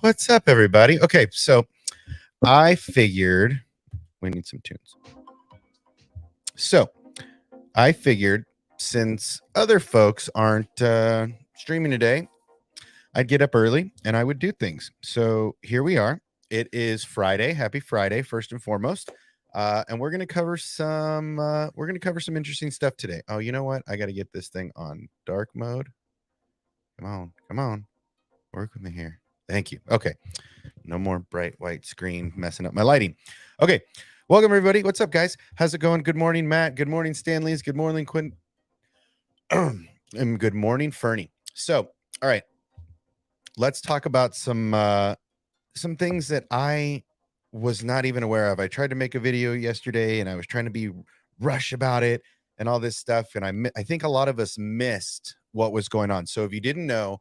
What's up, everybody? Okay, so I figured we need some tunes. So I figured since other folks aren't streaming today, I'd get up early and I would do things. So here we are. It is Friday. Happy Friday, first and foremost. And we're gonna cover some interesting stuff today. Oh, you know what? I gotta get this thing on dark mode. Come on. Work with me here. Thank you. Okay. No more bright white screen messing up my lighting. Okay. Welcome, everybody. What's up, guys? How's it going? Good morning, Matt. Good morning, Stanley's. Good morning, Quinn. And good morning, Fernie. So, all right. Let's talk about some things that I was not even aware of. I tried to make a video yesterday and I was trying to be rush about it and all this stuff. And I think a lot of us missed what was going on. So if you didn't know,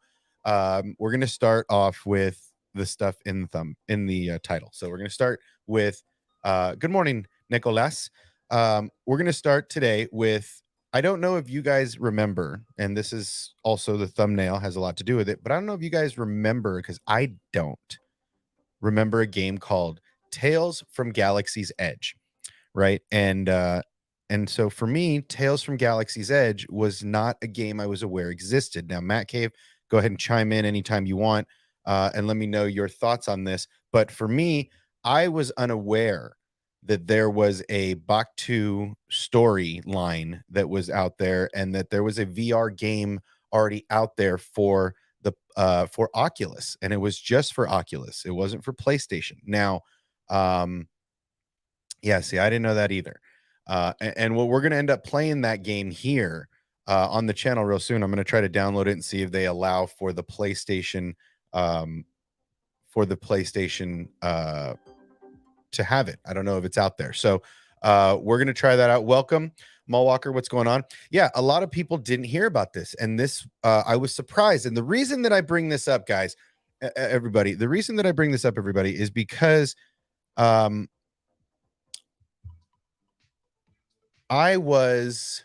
we're going to start off with the stuff in the title. So we're going to start with good morning, Nicolas. We're going to start today with, I don't know if you guys remember, and this is also the thumbnail has a lot to do with it, but I don't know if you guys remember, because I don't remember a game called Tales from Galaxy's Edge, right? And so for me, Tales from Galaxy's Edge was not a game I was aware existed. Now, Matt Cave, go ahead and chime in anytime you want, and let me know your thoughts on this. But for me, I was unaware that there was a Bach2 storyline that was out there, and that there was a VR game already out there for Oculus, and it was just for Oculus. It wasn't for PlayStation. Now, yeah, see, I didn't know that either. And what we're going to end up playing that game here on the channel real soon. I'm going to try to download it and see if they allow for the PlayStation to have it. I don't know if it's out there. So we're going to try that out. Welcome, Walker. What's going on? Yeah, a lot of people didn't hear about this, and this I was surprised. And the reason that I bring this up, guys, everybody, is because I was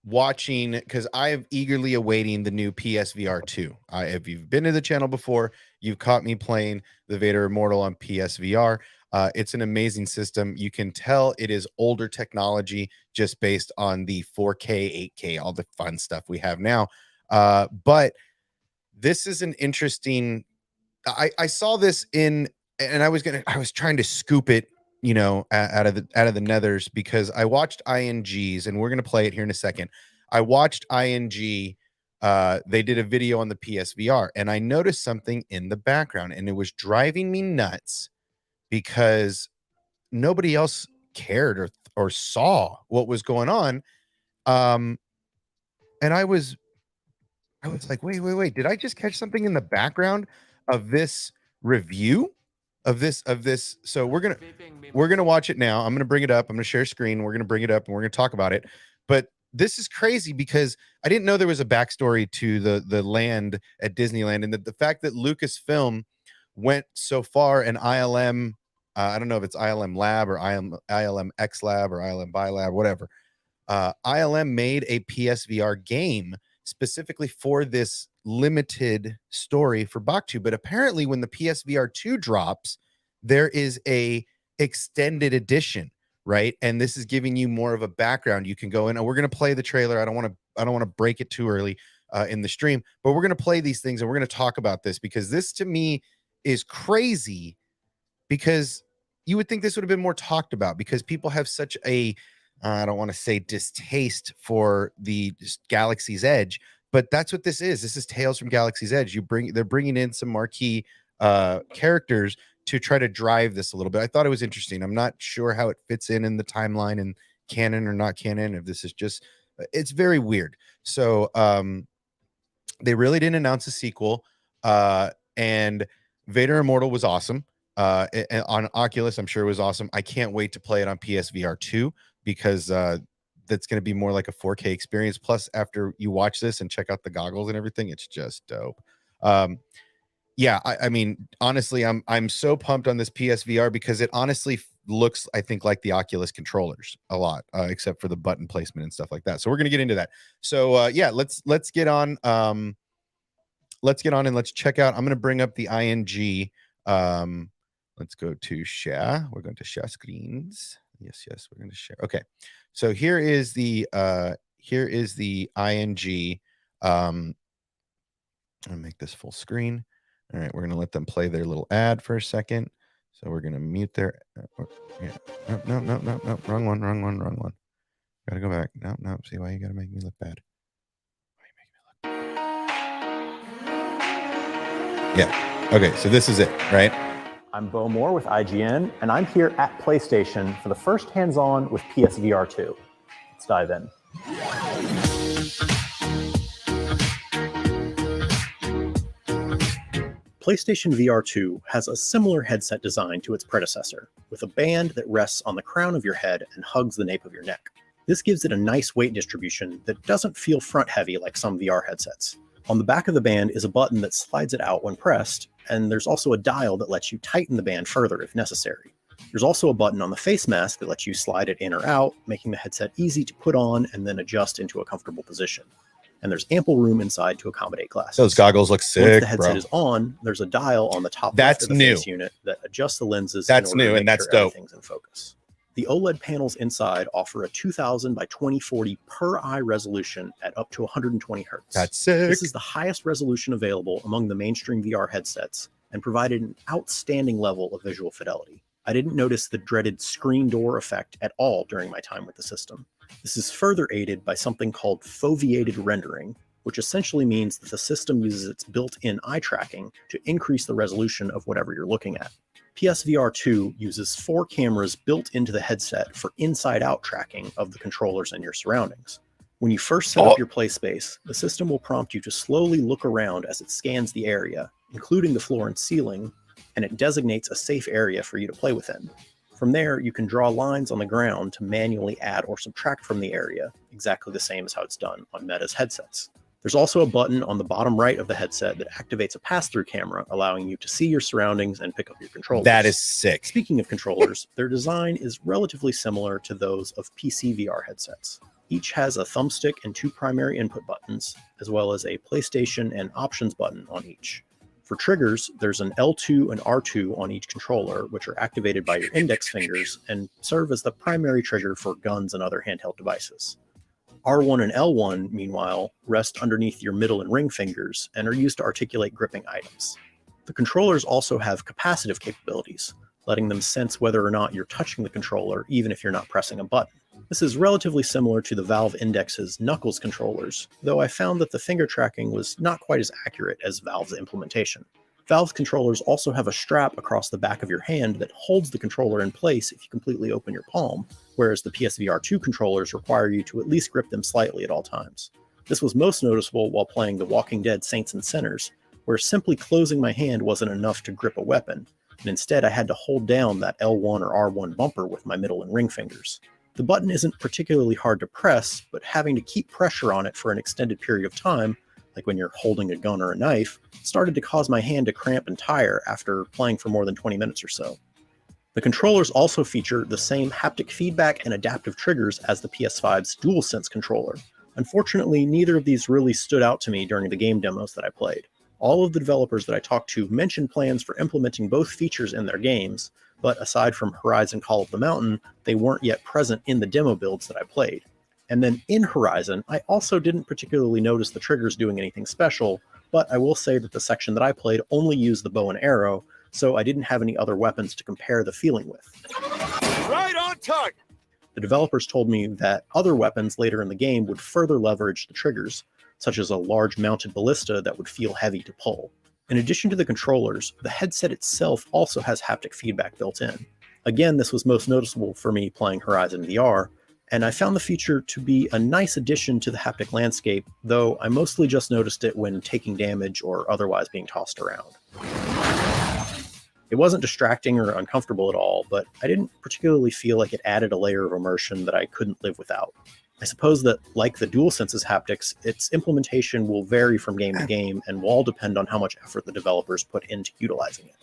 watching, because I am eagerly awaiting the new PSVR 2. If you've been to the channel before, you've caught me playing the Vader Immortal on PSVR. It's an amazing system. You can tell it is older technology just based on the 4K, 8K, all the fun stuff we have now. But this is an interesting. I saw this in, and I was trying to scoop it, out of the nethers, because I watched ING's, and we're going to play it here in a second. I watched ING. They did a video on the PSVR, and I noticed something in the background, and it was driving me nuts because nobody else cared or saw what was going on. And I was like, wait, did I just catch something in the background of this review of this? So we're gonna watch it now. I'm gonna bring it up. I'm gonna share screen. We're gonna bring it up and we're gonna talk about it. But this is crazy because I didn't know there was a backstory to the land at Disneyland, and the fact that Lucasfilm went so far, and ILM, I don't know if it's ILM Lab or ILM X Lab or ILM Bi Lab, whatever. ILM made a PSVR game specifically for this limited story for Bach2. But apparently when the PSVR 2 drops, there is a extended edition, right? And this is giving you more of a background. You can go in, and we're going to play the trailer. I don't want to break it too early in the stream, but we're going to play these things and we're going to talk about this, because this to me is crazy, because you would think this would have been more talked about, because people have such a I don't want to say distaste for the Galaxy's Edge, but that's what this is. This is Tales from Galaxy's Edge. They're bringing in some marquee characters to try to drive this a little bit. I thought it was interesting. I'm not sure how it fits in the timeline and canon or not canon. If this is just, it's very weird. So they really didn't announce a sequel, and Vader Immortal was awesome. On Oculus, I'm sure it was awesome. I can't wait to play it on PSVR 2, because that's going to be more like a 4K experience. Plus, after you watch this and check out the goggles and everything, it's just dope. Yeah, I mean, honestly, I'm so pumped on this PSVR, because it honestly looks, I think, like the Oculus controllers a lot, except for the button placement and stuff like that. So we're going to get into that. So yeah, let's get on. let's get on and let's check out. I'm going to bring up the ing. Let's go to share. We're going to share screens. Yes, we're going to share. Okay, so here is the ing. I'll make this full screen. All right, we're going to let them play their little ad for a second. So we're going to mute their. No, wrong one. Gotta go back. No. See why you gotta make me look bad. Yeah. Okay, so this is it, right? I'm Bo Moore with IGN, and I'm here at PlayStation for the first hands-on with PSVR 2. Let's dive in. PlayStation VR 2 has a similar headset design to its predecessor, with a band that rests on the crown of your head and hugs the nape of your neck. This gives it a nice weight distribution that doesn't feel front-heavy like some VR headsets. On the back of the band is a button that slides it out when pressed, and there's also a dial that lets you tighten the band further if necessary. There's also a button on the face mask that lets you slide it in or out, making the headset easy to put on and then adjust into a comfortable position. And there's ample room inside to accommodate glasses. Those goggles look sick, Once the headset is on, there's a dial on the top left of the face unit that adjusts the lenses in order to make sure everything's in focus. The OLED panels inside offer a 2000 by 2040 per eye resolution at up to 120 hertz. That's sick. This is the highest resolution available among the mainstream VR headsets and provided an outstanding level of visual fidelity. I didn't notice the dreaded screen door effect at all during my time with the system. This is further aided by something called foveated rendering, which essentially means that the system uses its built-in eye tracking to increase the resolution of whatever you're looking at. PSVR 2 uses 4 cameras built into the headset for inside-out tracking of the controllers and your surroundings. When you first set up your play space, the system will prompt you to slowly look around as it scans the area, including the floor and ceiling, and it designates a safe area for you to play within. From there, you can draw lines on the ground to manually add or subtract from the area, exactly the same as how it's done on Meta's headsets. There's also a button on the bottom right of the headset that activates a pass-through camera, allowing you to see your surroundings and pick up your controllers. That is sick. Speaking of controllers, their design is relatively similar to those of PC VR headsets. Each has a thumbstick and 2 primary input buttons, as well as a PlayStation and options button on each. For triggers, there's an L2 and R2 on each controller, which are activated by your index fingers and serve as the primary trigger for guns and other handheld devices. R1 and L1, meanwhile, rest underneath your middle and ring fingers and are used to articulate gripping items. The controllers also have capacitive capabilities, letting them sense whether or not you're touching the controller even if you're not pressing a button. This is relatively similar to the Valve Index's Knuckles controllers, though I found that the finger tracking was not quite as accurate as Valve's implementation. Valve's controllers also have a strap across the back of your hand that holds the controller in place if you completely open your palm, whereas the PSVR 2 controllers require you to at least grip them slightly at all times. This was most noticeable while playing The Walking Dead Saints and Sinners, where simply closing my hand wasn't enough to grip a weapon, and instead I had to hold down that L1 or R1 bumper with my middle and ring fingers. The button isn't particularly hard to press, but having to keep pressure on it for an extended period of time, like when you're holding a gun or a knife, started to cause my hand to cramp and tire after playing for more than 20 minutes or so. The controllers also feature the same haptic feedback and adaptive triggers as the PS5's DualSense controller. Unfortunately, neither of these really stood out to me during the game demos that I played. All of the developers that I talked to mentioned plans for implementing both features in their games, but aside from Horizon Call of the Mountain, they weren't yet present in the demo builds that I played. And then in Horizon, I also didn't particularly notice the triggers doing anything special, but I will say that the section that I played only used the bow and arrow, so I didn't have any other weapons to compare the feeling with. Right on target! The developers told me that other weapons later in the game would further leverage the triggers, such as a large mounted ballista that would feel heavy to pull. In addition to the controllers, the headset itself also has haptic feedback built in. Again, this was most noticeable for me playing Horizon VR, and I found the feature to be a nice addition to the haptic landscape, though I mostly just noticed it when taking damage or otherwise being tossed around. It wasn't distracting or uncomfortable at all, but I didn't particularly feel like it added a layer of immersion that I couldn't live without. I suppose that, like the DualSense's haptics, its implementation will vary from game to game and will all depend on how much effort the developers put into utilizing it.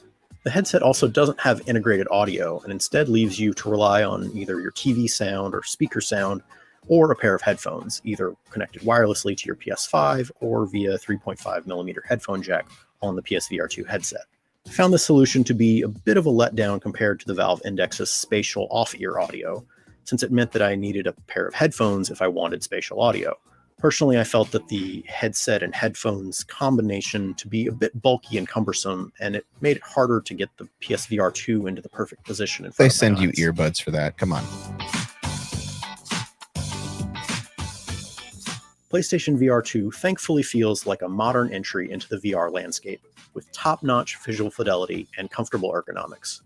The headset also doesn't have integrated audio and instead leaves you to rely on either your TV sound or speaker sound, or a pair of headphones, either connected wirelessly to your PS5 or via 3.5mm headphone jack on the PSVR 2 headset. I found this solution to be a bit of a letdown compared to the Valve Index's spatial off-ear audio, since it meant that I needed a pair of headphones if I wanted spatial audio. Personally, I felt that the headset and headphones combination to be a bit bulky and cumbersome, and it made it harder to get the PSVR 2 into the perfect position in front They of my send you eyes. earbuds for that. Come on. PlayStation VR 2 thankfully feels like a modern entry into the VR landscape, with top-notch visual fidelity and comfortable ergonomics.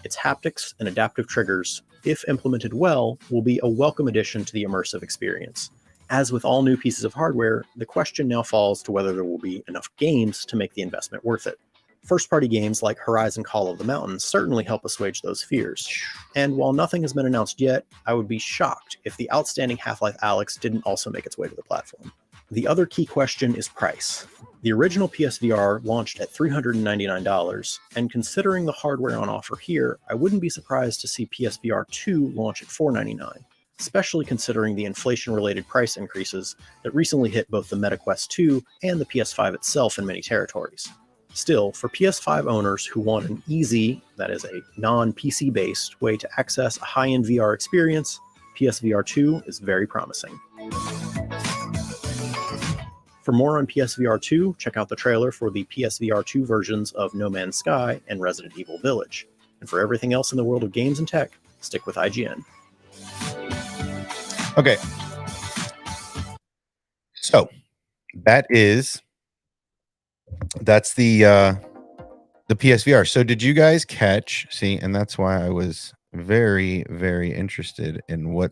Its haptics and adaptive triggers, if implemented well, will be a welcome addition to the immersive experience. As with all new pieces of hardware, the question now falls to whether there will be enough games to make the investment worth it. First-party games like Horizon Call of the Mountain certainly help assuage those fears. And while nothing has been announced yet, I would be shocked if the outstanding Half-Life Alyx didn't also make its way to the platform. The other key question is price. The original PSVR launched at $399, and considering the hardware on offer here, I wouldn't be surprised to see PSVR 2 launch at $499, especially considering the inflation-related price increases that recently hit both the MetaQuest 2 and the PS5 itself in many territories. Still, for PS5 owners who want an easy, that is a non-PC based, way to access a high-end VR experience, PSVR 2 is very promising. For more on PSVR 2, check out the trailer for the PSVR 2 versions of No Man's Sky and Resident Evil Village. And for everything else in the world of games and tech, stick with IGN. Okay. So that's the PSVR. So did you guys see, and that's why I was very, very interested in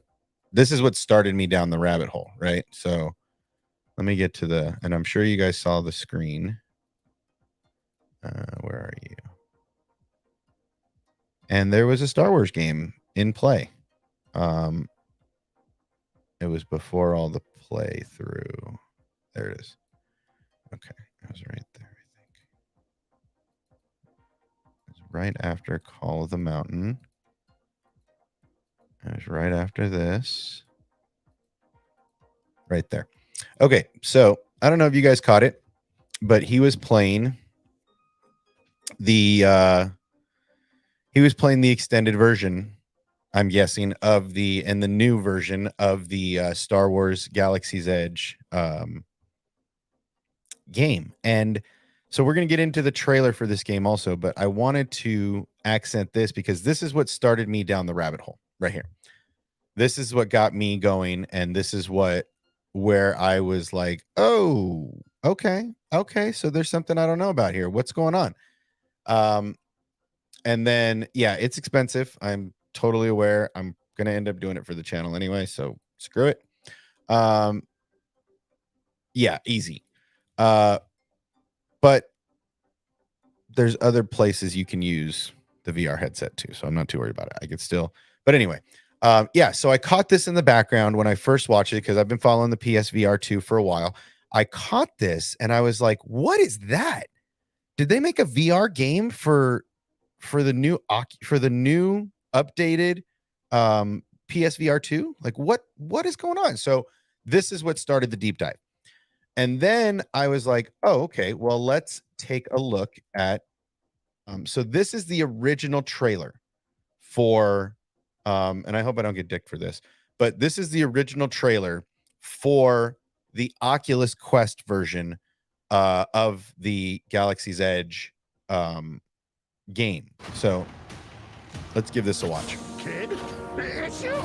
this is what started me down the rabbit hole, right? So let me get to and I'm sure you guys saw the screen. Where are you? And there was a Star Wars game in play. It was before all the playthrough. There it is. Okay, it was right there, I think. It was right after Call of the Mountain. It was right after this. Right there. Okay, so I don't know if you guys caught it, but he was playing the extended version, I'm guessing, of the new version of the Star Wars Galaxy's Edge game. And so we're going to get into the trailer for this game also, but I wanted to accent this because this is what started me down the rabbit hole right here. This is what got me going, and this is where I was like, oh, okay, so there's something I don't know about here. What's going on? And then, yeah, it's expensive. I'm totally aware. I'm going to end up doing it for the channel anyway, so screw it. Yeah, easy. But there's other places you can use the VR headset too, so I'm not too worried about it. I could still, but anyway, yeah. So I caught this in the background when I first watched it because I've been following the PSVR 2 for a while. I caught this and I was like, "What is that? Did they make a VR game for the new updated PSVR 2? Like, what is going on?" So this is what started the deep dive. And then I was like, oh, okay, well, let's take a look at, so this is the original trailer for, and I hope I don't get dicked for this, but this is the original trailer for the Oculus Quest version of the Galaxy's Edge game. So let's give this a watch. Kid, it's you!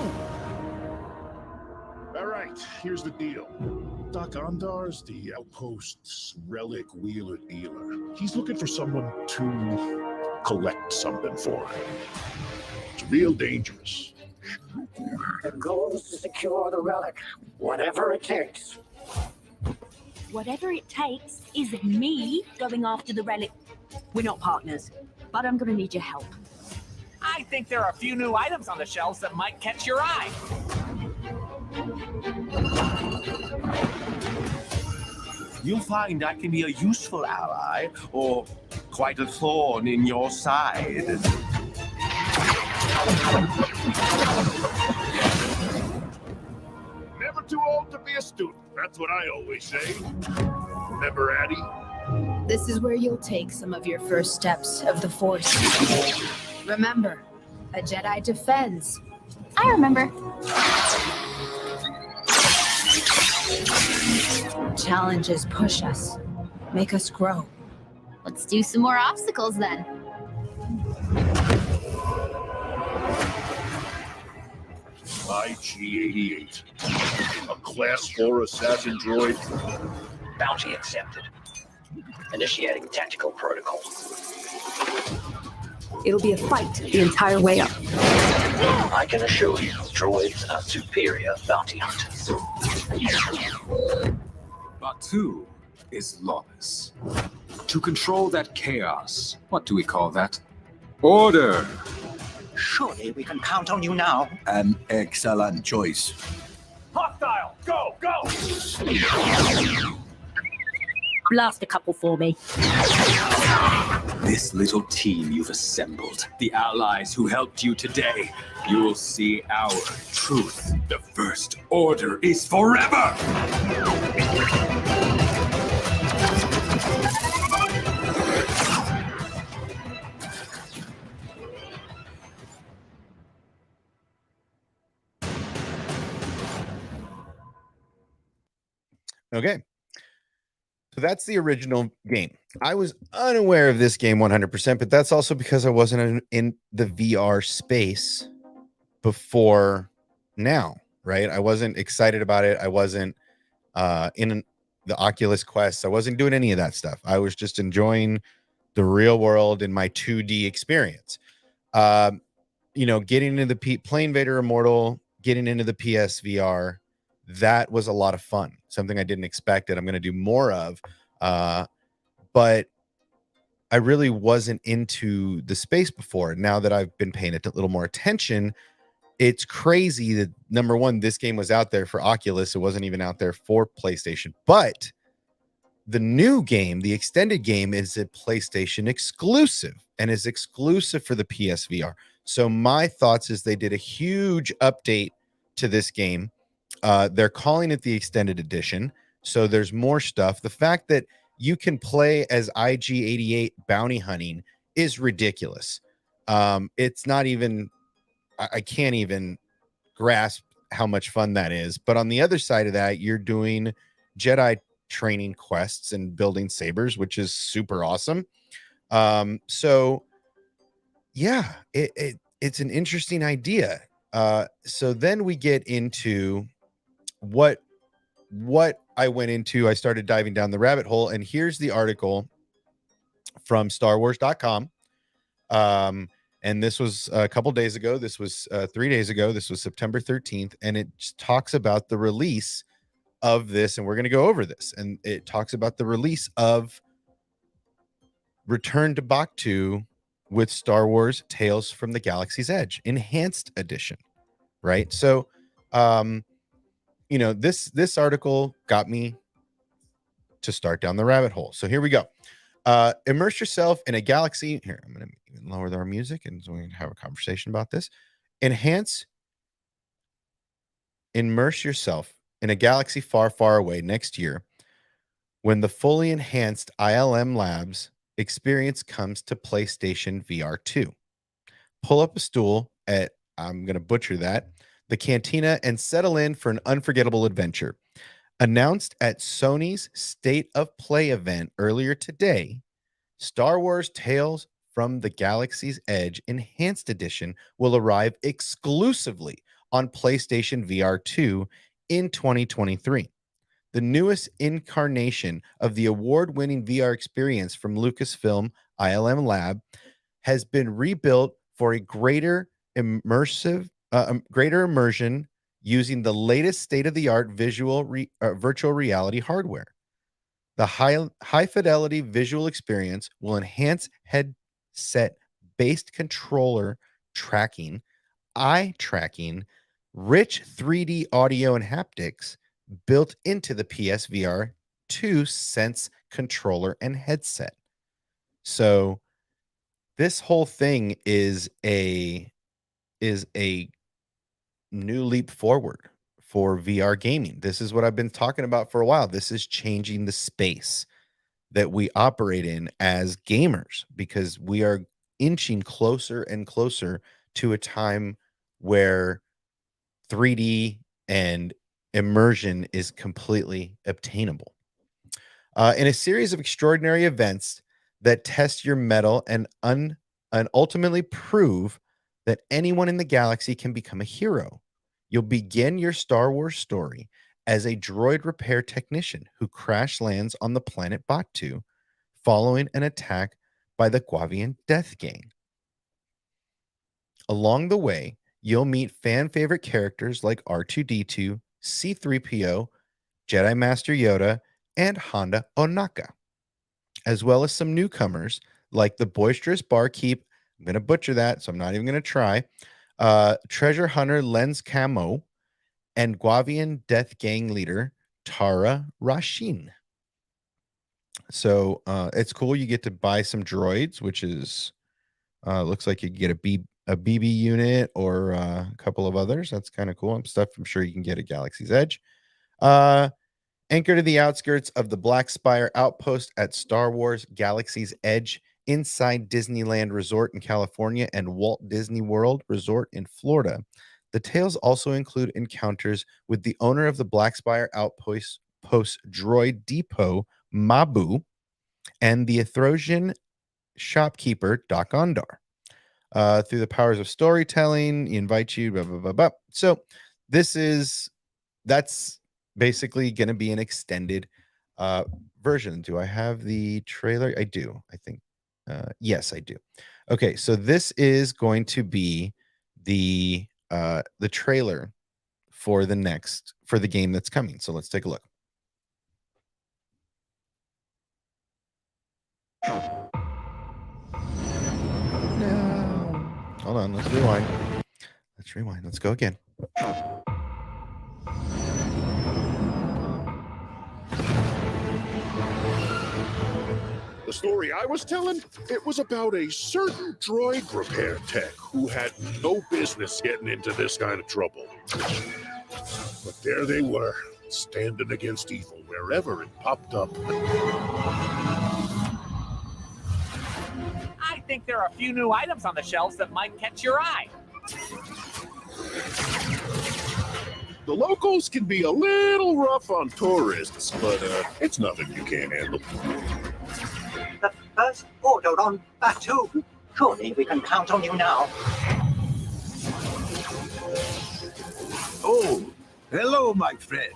All right, here's the deal. Doc Ondar's the Outpost's relic wheeler dealer. He's looking for someone to collect something for him. It's real dangerous. The goal is to secure the relic, whatever it takes. Whatever it takes is me going after the relic. We're not partners, but I'm going to need your help. I think there are a few new items on the shelves that might catch your eye. You'll find I can be a useful ally, or quite a thorn in your side. to be a student. That's what I always say. Remember, Addie? This is where you'll take some of your first steps of the Force. Remember, a Jedi defends. I remember. Challenges push us, make us grow. Let's do some more obstacles then. IG-88. A Class 4 assassin droid. Bounty accepted. Initiating tactical protocol. It'll be a fight the entire way up. I can assure you, droids are superior bounty hunters. Batu is lawless. To control that chaos, what do we call that? Order! Surely we can count on you now. An excellent choice. Hostile! Go! Go! Blast a couple for me. This little team you've assembled, the allies who helped you today, you will see our truth. The First Order is forever! Okay. So that's the original game. I was unaware of this game 100%, but that's also because I wasn't in the VR space before now, right? I wasn't excited about it. I wasn't in the Oculus Quest. I wasn't doing any of that stuff. I was just enjoying the real world in my 2D experience. Getting into the playing Vader Immortal, getting into the PSVR, that was a lot of fun. Something I didn't expect that I'm going to do more of. But I really wasn't into the space before. Now that I've been paying it a little more attention, it's crazy that, number one, this game was out there for Oculus. It wasn't even out there for PlayStation. But the new game, the extended game, is a PlayStation exclusive and is exclusive for the PSVR. So my thoughts is they did a huge update to this game. They're calling it the extended edition. So there's more stuff. The fact that you can play as IG-88 bounty hunting is ridiculous. It's not even, I can't even grasp how much fun that is. But on the other side of that, you're doing Jedi training quests and building sabers, which is super awesome. So yeah, it's an interesting idea. So then we get into what I went into. I started diving down the rabbit hole, and here's the article from StarWars.com. And this was a couple days ago. This was 3 days ago. This was September 13th, and it just talks about the release of this, and we're going to go over this. And it talks about the release of Return to Batuu with Star Wars Tales from the Galaxy's Edge Enhanced Edition, right? So, this article got me to start down the rabbit hole. So here we go. Immerse yourself in a galaxy. Here, I'm going to even lower our music, and so we can have a conversation about this. Immerse yourself in a galaxy far, far away next year when the fully enhanced ILM Labs experience comes to PlayStation VR 2. Pull up a stool at, I'm going to butcher that, the Cantina, and settle in for an unforgettable adventure. Announced at Sony's State of Play event earlier today, Star Wars Tales from the Galaxy's Edge Enhanced Edition will arrive exclusively on PlayStation VR 2 in 2023. The newest incarnation of the award-winning VR experience from Lucasfilm ILM Lab has been rebuilt for a greater immersion using the latest state-of-the-art virtual reality hardware. The high-fidelity visual experience will enhance headset-based controller tracking, eye tracking, rich 3D audio and haptics built into the PSVR 2 Sense controller and headset. So this whole thing is a new leap forward for VR gaming. This is what I've been talking about for a while. This is changing the space that we operate in as gamers, because we are inching closer and closer to a time where 3D and immersion is completely obtainable. In a series of extraordinary events that test your mettle and ultimately prove that anyone in the galaxy can become a hero, you'll begin your Star Wars story as a droid repair technician who crash lands on the planet Batu following an attack by the Guavian Death Gang. Along the way, you'll meet fan favorite characters like R2D2, C3PO, Jedi Master Yoda, and Honda Onaka, as well as some newcomers like the boisterous barkeep. I'm going to butcher that, so I'm not even going to try. Treasure hunter Lens Camo and Guavian Death Gang leader Tara Rashin. So it's cool. You get to buy some droids, which is looks like you get a BB unit or a couple of others. That's kind of cool. Stuff I'm sure you can get at Galaxy's Edge. Anchored to the outskirts of the Black Spire outpost at Star Wars Galaxy's Edge inside Disneyland Resort in California and Walt Disney World Resort in Florida. The tales also include encounters with the owner of the Black Spire outpost droid depot, Mabu, and the Ethrosian shopkeeper, Doc Ondar. Through the powers of storytelling, he invites you, blah, blah, blah, blah. So that's basically going to be an extended version. Do I have the trailer? I do, I think. Yes, I do. Okay, so this is going to be the trailer for the game that's coming. So let's take a look. No. Hold on, let's rewind. Let's go again. The story I was telling, it was about a certain droid repair tech who had no business getting into this kind of trouble. But there they were, standing against evil wherever it popped up. I think there are a few new items on the shelves that might catch your eye. The locals can be a little rough on tourists, but it's nothing you can't handle. The first order on Batu. Surely we can count on you now. Oh, hello, my friend.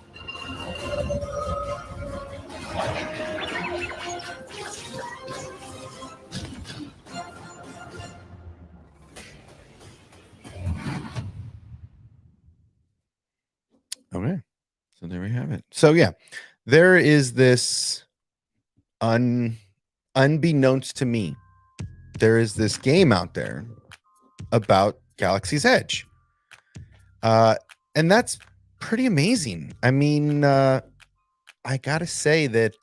Okay, so there we have it. So yeah, there is this unbeknownst to me, there is this game out there about Galaxy's Edge, and that's pretty amazing. I mean, I gotta say that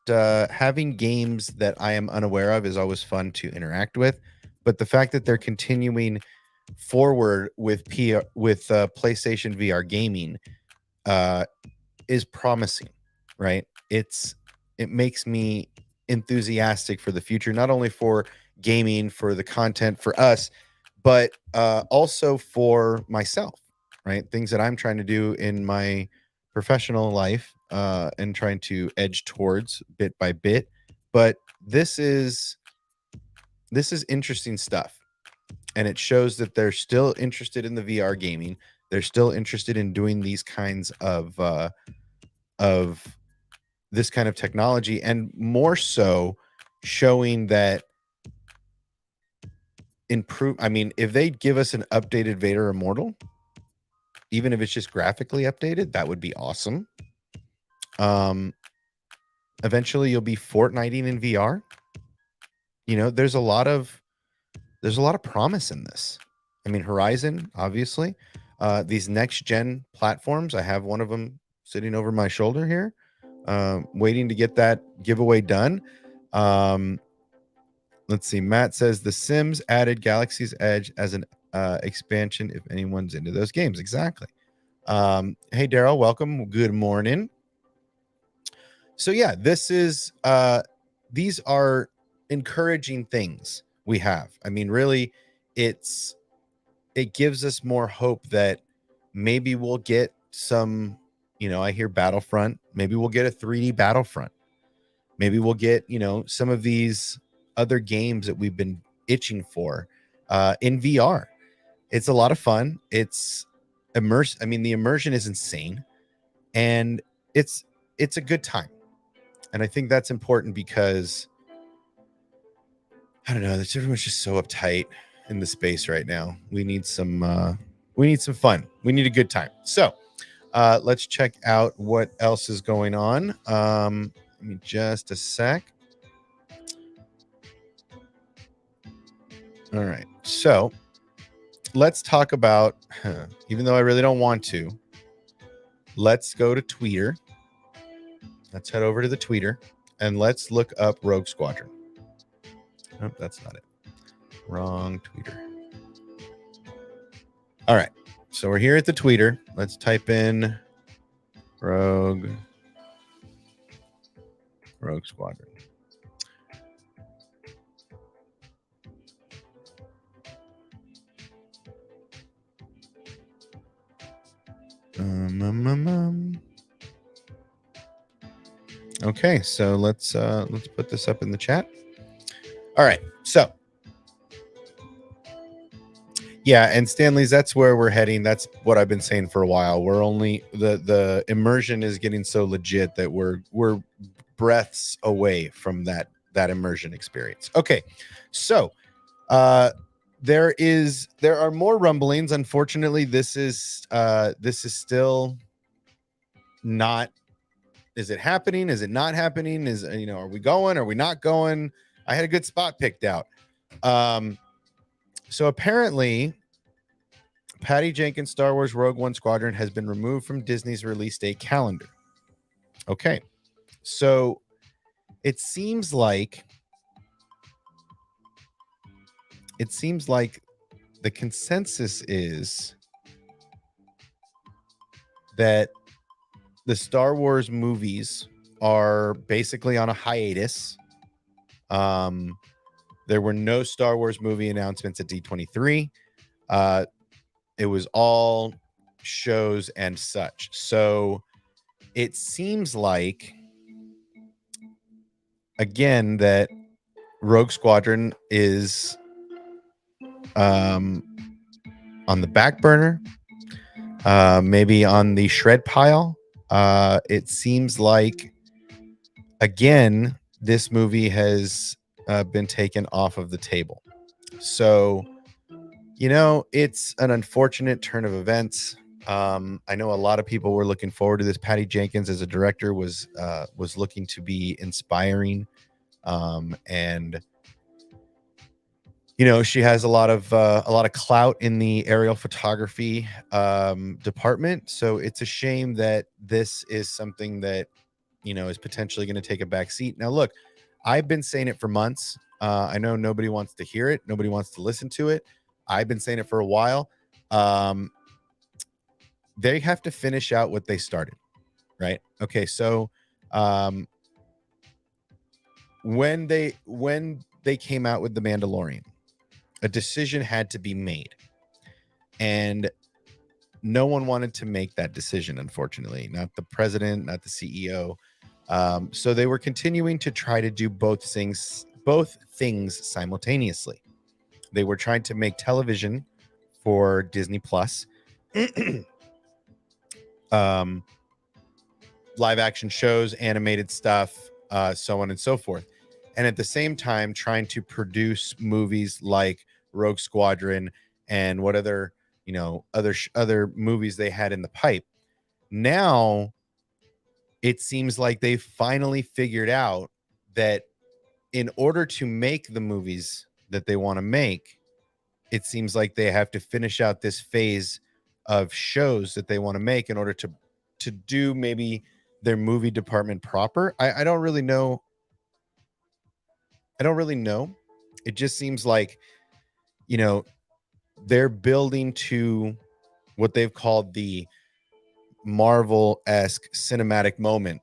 having games that I am unaware of is always fun to interact with, but the fact that they're continuing forward with PlayStation VR gaming is promising, right? It makes me enthusiastic for the future, not only for gaming, for the content for us, but also for myself, right? Things that I'm trying to do in my professional life and trying to edge towards bit by bit. But this is interesting stuff, and it shows that they're still interested in the VR gaming. They're still interested in doing these kinds of this kind of technology, and more so showing that I mean, if they give us an updated Vader Immortal, even if it's just graphically updated, that would be awesome. Eventually you'll be Fortniting in VR. You know, there's a lot of promise in this. I mean, Horizon, obviously. These next gen platforms, I have one of them sitting over my shoulder here, waiting to get that giveaway done. Let's see. Matt says The Sims added Galaxy's Edge as an expansion if anyone's into those games. Exactly. Hey, Daryl, welcome. Good morning. So yeah, this is these are encouraging things we have. I mean, really, it gives us more hope that maybe we'll get some, I hear Battlefront, maybe we'll get a 3D Battlefront. Maybe we'll get, some of these other games that we've been itching for in VR. It's a lot of fun. It's immersive. I mean, the immersion is insane, and it's a good time. And I think that's important because I don't know, everyone's just so uptight in the space right now. We need some fun. We need a good time. So let's check out what else is going on. Give me just a sec. All right. So let's talk about, even though I really don't want to, let's go to Twitter. Let's head over to the Twitter and let's look up Rogue Squadron. Oh, that's not it. Wrong Twitter. All right. So we're here at the Twitter. Let's type in Rogue Squadron. Okay, so let's put this up in the chat. All right, so yeah, and Stanley's, that's where we're heading. That's what I've been saying for a while. We're only the immersion is getting so legit that we're breaths away from that immersion experience. Okay, so there are more rumblings. Unfortunately, this is still not. Is it happening? Is it not happening? Are we going? Are we not going? I had a good spot picked out. So apparently, Patty Jenkins' Star Wars Rogue One Squadron has been removed from Disney's release date calendar. Okay, so it seems like the consensus is that the Star Wars movies are basically on a hiatus. There were no Star Wars movie announcements at D23. It was all shows and such. So it seems like, again, that Rogue Squadron is on the back burner, maybe on the shred pile. It seems like, again, this movie has been taken off of the table. So, it's an unfortunate turn of events. I know a lot of people were looking forward to this. Patty Jenkins as a director was looking to be inspiring, and she has a lot of clout in the aerial photography department. So it's a shame that this is something that is potentially going to take a back seat. Now, look, I've been saying it for months. I know nobody wants to hear it. Nobody wants to listen to it. I've been saying it for a while. They have to finish out what they started, right? Okay, so when they came out with The Mandalorian, a decision had to be made, and no one wanted to make that decision, unfortunately. Not the president, not the CEO. So they were continuing to try to do both things simultaneously. They were trying to make television for Disney Plus, live action shows, animated stuff, so on and so forth. And at the same time, trying to produce movies like Rogue Squadron and what other movies they had in the pipe. Now, it seems like they finally figured out that in order to make the movies that they want to make, it seems like they have to finish out this phase of shows that they want to make in order to do maybe their movie department proper. I don't really know. It just seems like, they're building to what they've called the Marvel-esque cinematic moment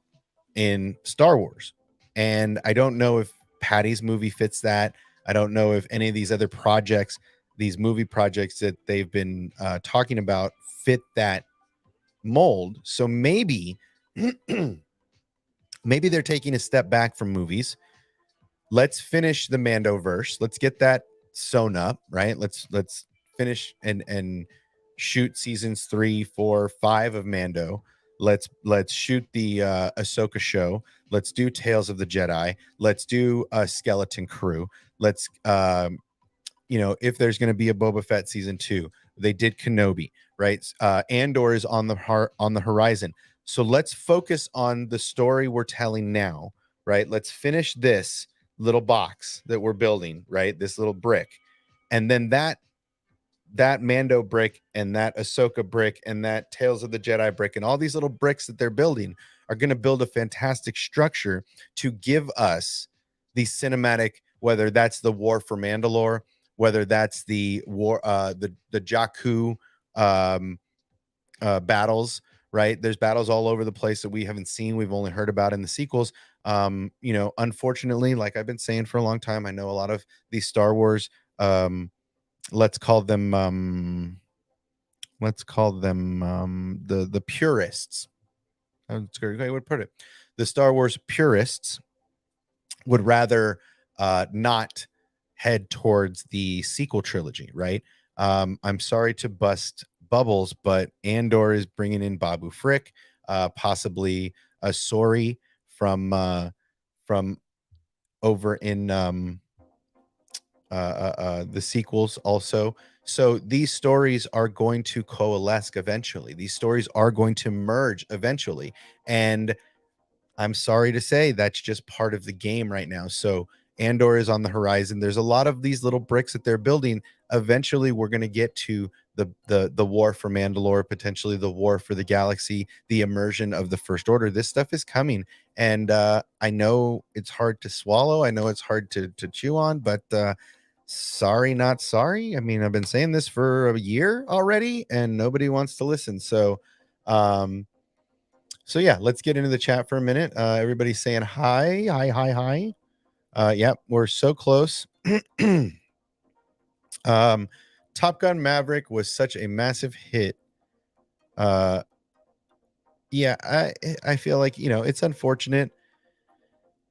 in Star Wars. And I don't know if Patty's movie fits that. I don't know if any of these other projects, these movie projects that they've been talking about, fit that mold. So maybe maybe they're taking a step back from movies. Let's finish the Mandoverse. Let's get that sewn up, right? Let's finish and shoot seasons 3, 4, 5 of Mando. Let's shoot the Ahsoka show. Let's do Tales of the Jedi. Let's do a Skeleton Crew. Let's if there's going to be a Boba Fett season 2, they did Kenobi, right? Andor is on the horizon. So let's focus on the story we're telling now, right? Let's finish this little box that we're building, right? This little brick. And then that Mando brick and that Ahsoka brick and that Tales of the Jedi brick and all these little bricks that they're building are going to build a fantastic structure to give us the cinematic, whether that's the War for Mandalore, whether that's the war, the Jakku battles, right? There's battles all over the place that we haven't seen. We've only heard about in the sequels. Unfortunately, like I've been saying for a long time, I know a lot of these Star Wars, let's call them the purists. That's a great way to put it. The Star Wars purists would rather not head towards the sequel trilogy, right? I'm sorry to bust bubbles, but Andor is bringing in Babu Frick, possibly a Sori from over in the sequels also. So these stories are going to coalesce eventually. These stories are going to merge eventually. And I'm sorry to say that's just part of the game right now. So Andor is on the horizon. There's a lot of these little bricks that they're building. Eventually, we're going to get to the war for Mandalore, potentially the war for the galaxy, the immersion of the First Order. This stuff is coming, and I know it's hard to swallow. I know it's hard to chew on, but sorry, not sorry. I mean, I've been saying this for a year already, and nobody wants to listen. So yeah, let's get into the chat for a minute. Everybody's saying hi. Yep, we're so close. Top Gun Maverick was such a massive hit. Yeah, I feel like, it's unfortunate,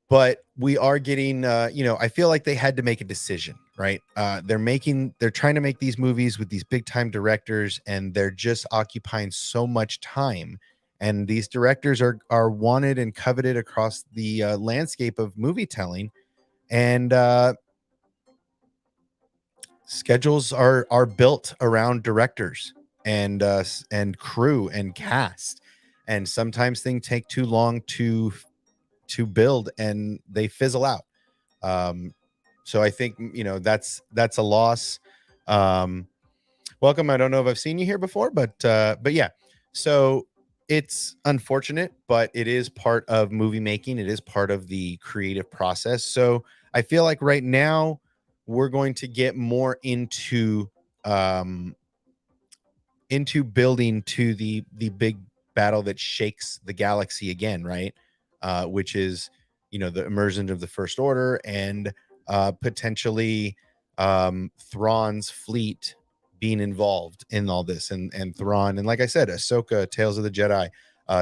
but we are getting, I feel like they had to make a decision, right? They're trying to make these movies with these big time directors, and they're just occupying so much time. And these directors are wanted and coveted across the landscape of movie telling. And schedules are built around directors and crew and cast, and sometimes things take too long to build and they fizzle out. So I think that's a loss. Welcome. I don't know if I've seen you here before, but yeah. So it's unfortunate, but it is part of movie making. It is part of the creative process. So I feel like right now we're going to get more into building to the big battle that shakes the galaxy again, right? Which is, the immersion of the First Order and potentially Thrawn's fleet being involved in all this, and Thrawn, and like I said, Ahsoka, Tales of the Jedi,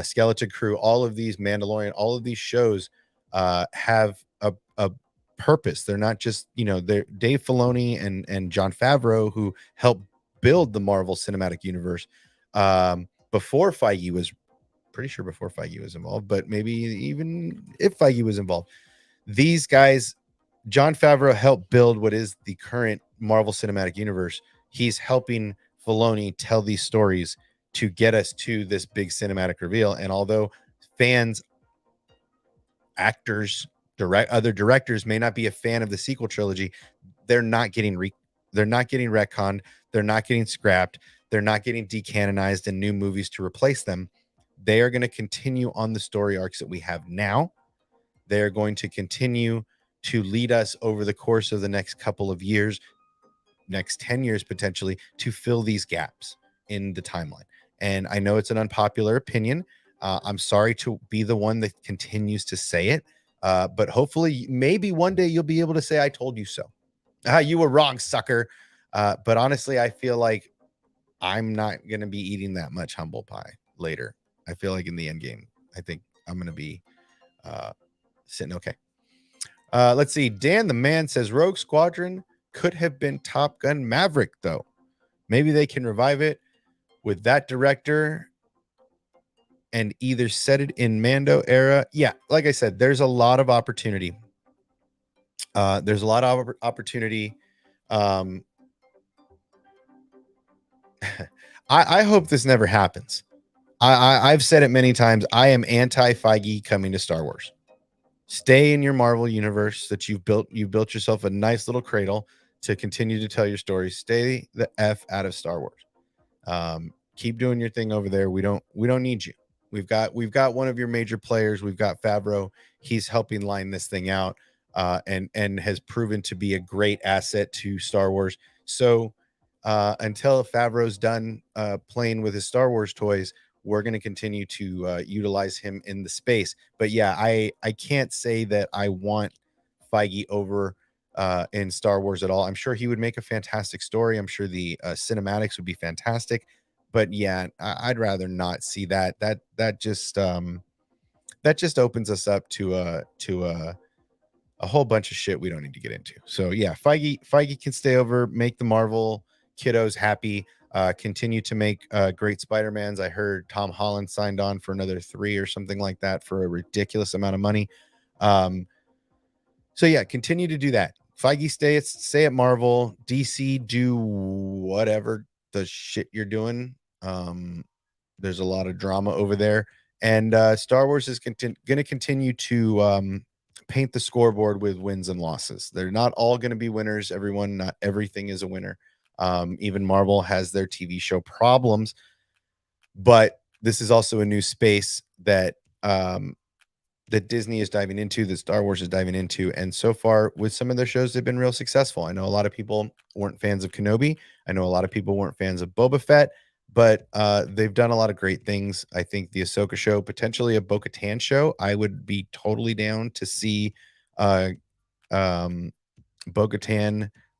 Skeleton Crew, all of these Mandalorian, all of these shows have a purpose. They're not just, they're Dave Filoni and Jon Favreau, who helped build the Marvel Cinematic Universe before Feige was, pretty sure before Feige was involved, but maybe even if Feige was involved, these guys, Jon Favreau helped build what is the current Marvel Cinematic Universe. He's helping Filoni tell these stories to get us to this big cinematic reveal. And although fans, actors, other directors may not be a fan of the sequel trilogy, they're not getting retconned, they're not getting scrapped, they're not getting decanonized and new movies to replace them. They are going to continue on the story arcs that we have now. They're going to continue to lead us over the course of the next couple of years, next 10 years potentially, to fill these gaps in the timeline. And I know it's an unpopular opinion. I'm sorry to be the one that continues to say it. But hopefully, maybe one day you'll be able to say, I told you so. You were wrong, sucker. But honestly, I feel like I'm not going to be eating that much humble pie later. I feel like in the end game, I think I'm going to be sitting okay. Let's see. Dan the Man says Rogue Squadron could have been Top Gun Maverick, though. Maybe they can revive it with that director and either set it in Mando era. Yeah, like I said, there's a lot of opportunity. There's a lot of opportunity. I hope this never happens. I've said it many times. I am anti-Feige coming to Star Wars. Stay in your Marvel universe that you've built. You've built yourself a nice little cradle to continue to tell your stories. Stay the F out of Star Wars. Keep doing your thing over there. We don't need you. We've got one of your major players. We've got Favreau. He's helping line this thing out, and has proven to be a great asset to Star Wars. So until Favreau's done playing with his Star Wars toys, we're going to continue to utilize him in the space. But yeah, I can't say that I want Feige over in Star Wars at all. I'm sure he would make a fantastic story. I'm sure the cinematics would be fantastic. But yeah, I'd rather not see that. That just opens us up to a whole bunch of shit we don't need to get into. So yeah, Feige can stay over, make the Marvel kiddos happy. Continue to make great Spider-Mans. I heard Tom Holland signed on for another 3 or something like that for a ridiculous amount of money. So yeah, continue to do that. Feige stay at Marvel. DC, do whatever the shit you're doing. There's a lot of drama over there, and Star Wars is going to continue to paint the scoreboard with wins and losses. They're not all going to be winners. Not everything is a winner. Even Marvel has their TV show problems, but this is also a new space that that Disney is diving into, that Star Wars is diving into. And so far with some of their shows, they've been real successful. I know a lot of people weren't fans of Kenobi. I know a lot of people weren't fans of Boba Fett, but they've done a lot of great things. I think the Ahsoka show, potentially a Bo-Katan show, I would be totally down to see Bo-Katan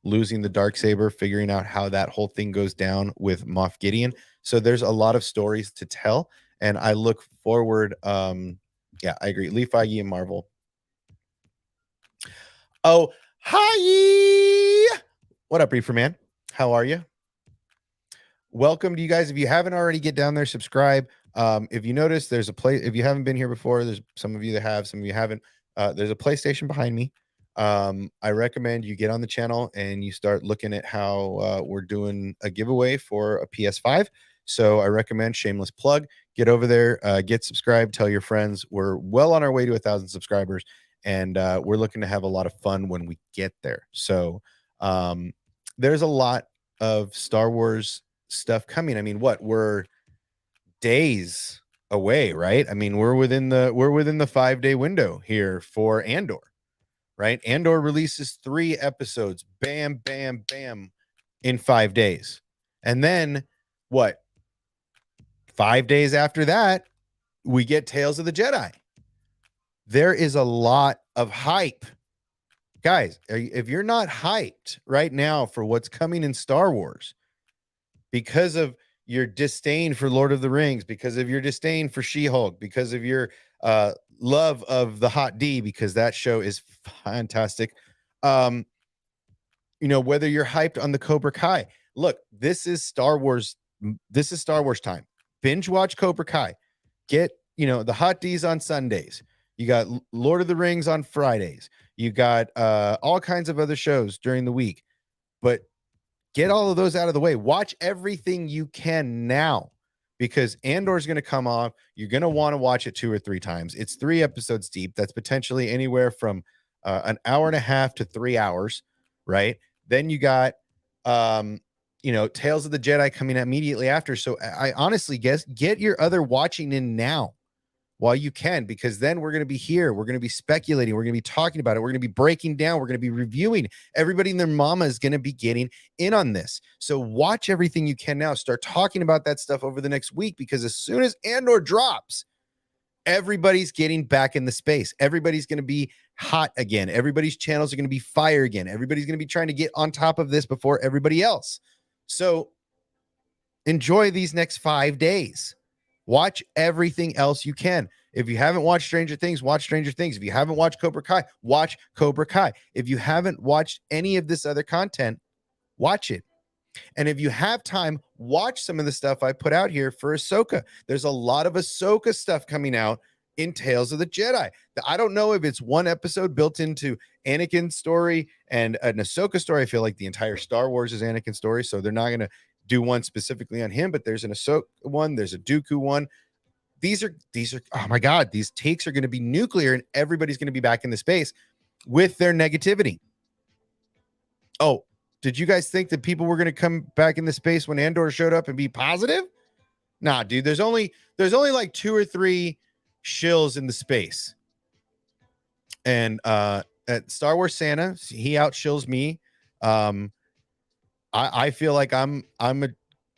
losing the Darksaber, figuring out how that whole thing goes down with Moff Gideon. So there's a lot of stories to tell, and I look forward. Yeah, I agree. Lee Feige and Marvel. Oh, hi! What up, Reefer Man? How are you? Welcome to you guys. If you haven't already, get down there, subscribe. If you notice, there's a play. If you haven't been here before, there's some of you that have, some of you haven't. There's a PlayStation behind me. I recommend you get on the channel and you start looking at how we're doing a giveaway for a PS5. So I recommend, shameless plug, get over there, get subscribed, tell your friends. We're well on our way to 1,000 subscribers, and we're looking to have a lot of fun when we get there. So there's a lot of Star Wars stuff coming. I mean, we're days away, right? I mean, we're within the 5-day window here for Andor, right? Andor releases 3 episodes, bam, bam, bam, in 5 days. And then what? 5 days after that, we get Tales of the Jedi. There is a lot of hype. Guys, if you're not hyped right now for what's coming in Star Wars, because of your disdain for Lord of the Rings, because of your disdain for She-Hulk, because of your love of the Hot D, because that show is fantastic. Whether you're hyped on the Cobra Kai, look, this is Star Wars. This is Star Wars time. Binge watch Cobra Kai. Get, the Hot D's on Sundays. You got Lord of the Rings on Fridays. You got all kinds of other shows during the week. But get all of those out of the way. Watch everything you can now, because Andor is going to come off. You're going to want to watch it 2 or 3 times. It's 3 episodes deep. That's potentially anywhere from an hour and a half to 3 hours, right? Then you got Tales of the Jedi coming immediately after. So I honestly guess get your other watching in now. while you can, because then we're going to be here. We're going to be speculating. We're going to be talking about it. We're going to be breaking down. We're going to be reviewing. Everybody and their mama is going to be getting in on this. So watch everything you can now. Start talking about that stuff over the next week, because as soon as Andor drops, everybody's getting back in the space. Everybody's going to be hot again. Everybody's channels are going to be fire again. Everybody's going to be trying to get on top of this before everybody else. So enjoy these next 5 days. Watch everything else you can. If you haven't watched Stranger Things, watch Stranger Things. If you haven't watched Cobra Kai, watch Cobra Kai. If you haven't watched any of this other content, watch it. And if you have time, watch some of the stuff I put out here for Ahsoka. There's a lot of Ahsoka stuff coming out in Tales of the Jedi. I don't know if it's one episode built into Anakin's story and an Ahsoka story. I feel like the entire Star Wars is Anakin's story, so they're not going to do one specifically on him, but there's an Ahsoka one, there's a Dooku one. These are oh my god, these takes are going to be nuclear, and everybody's going to be back in the space with their negativity. Oh, did you guys think that people were going to come back in the space when Andor showed up and be positive? Nah, dude, there's only like 2 or 3 shills in the space. And at Star Wars Santa, he outshills me. I feel like I'm a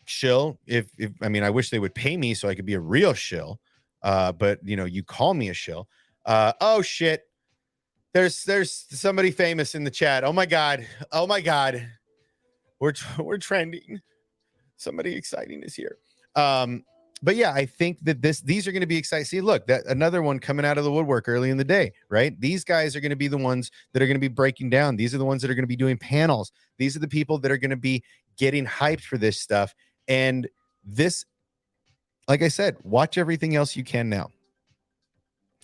shill. If I mean, I wish they would pay me so I could be a real shill. But you know, you call me a shill. Oh shit. There's somebody famous in the chat. Oh my god. We're trending. Somebody exciting is here. But yeah, I think that these are going to be exciting. See, look, that another one coming out of the woodwork early in the day, right? These guys are going to be the ones that are going to be breaking down. These are the ones that are going to be doing panels. These are the people that are going to be getting hyped for this stuff. And this, like I said, watch everything else you can now.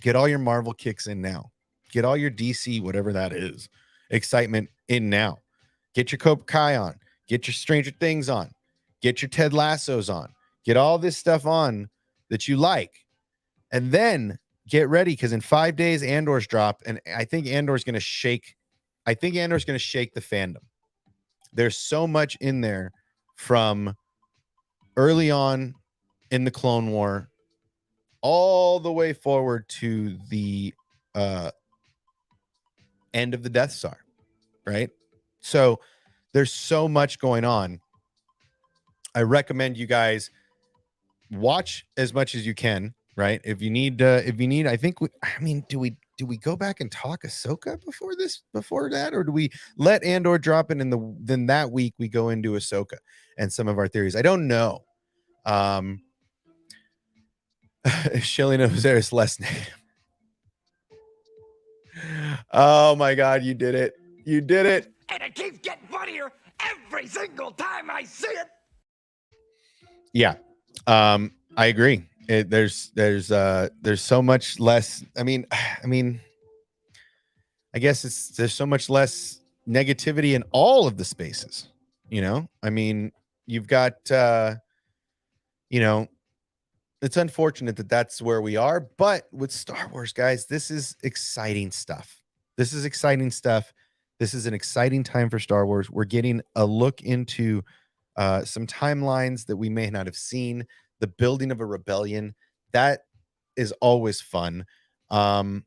Get all your Marvel kicks in now. Get all your DC, whatever that is, excitement in now. Get your Cobra Kai on. Get your Stranger Things on. Get your Ted Lassos on. Get all this stuff on that you like. And then get ready, because in 5 days, Andor's drop. And I think Andor's going to shake. I think Andor's going to shake the fandom. There's so much in there from early on in the Clone War all the way forward to the end of the Death Star, right? So there's so much going on. I recommend you guys watch as much as you can, right? If you need, I think do we go back and talk Ahsoka before that, or do we let Andor drop in then that week we go into Ahsoka and some of our theories? I don't know. Shilling of Osiris less name. Oh my god, you did it. You did it. And it keeps getting funnier every single time I see it. Yeah. I agree. There's so much less. I mean, I guess there's so much less negativity in all of the spaces, you know? I mean, you've got, it's unfortunate that that's where we are, but with Star Wars, guys, this is exciting stuff. This is exciting stuff. This is an exciting time for Star Wars. We're getting a look into some timelines that we may not have seen. The building of a rebellion, that is always fun. We're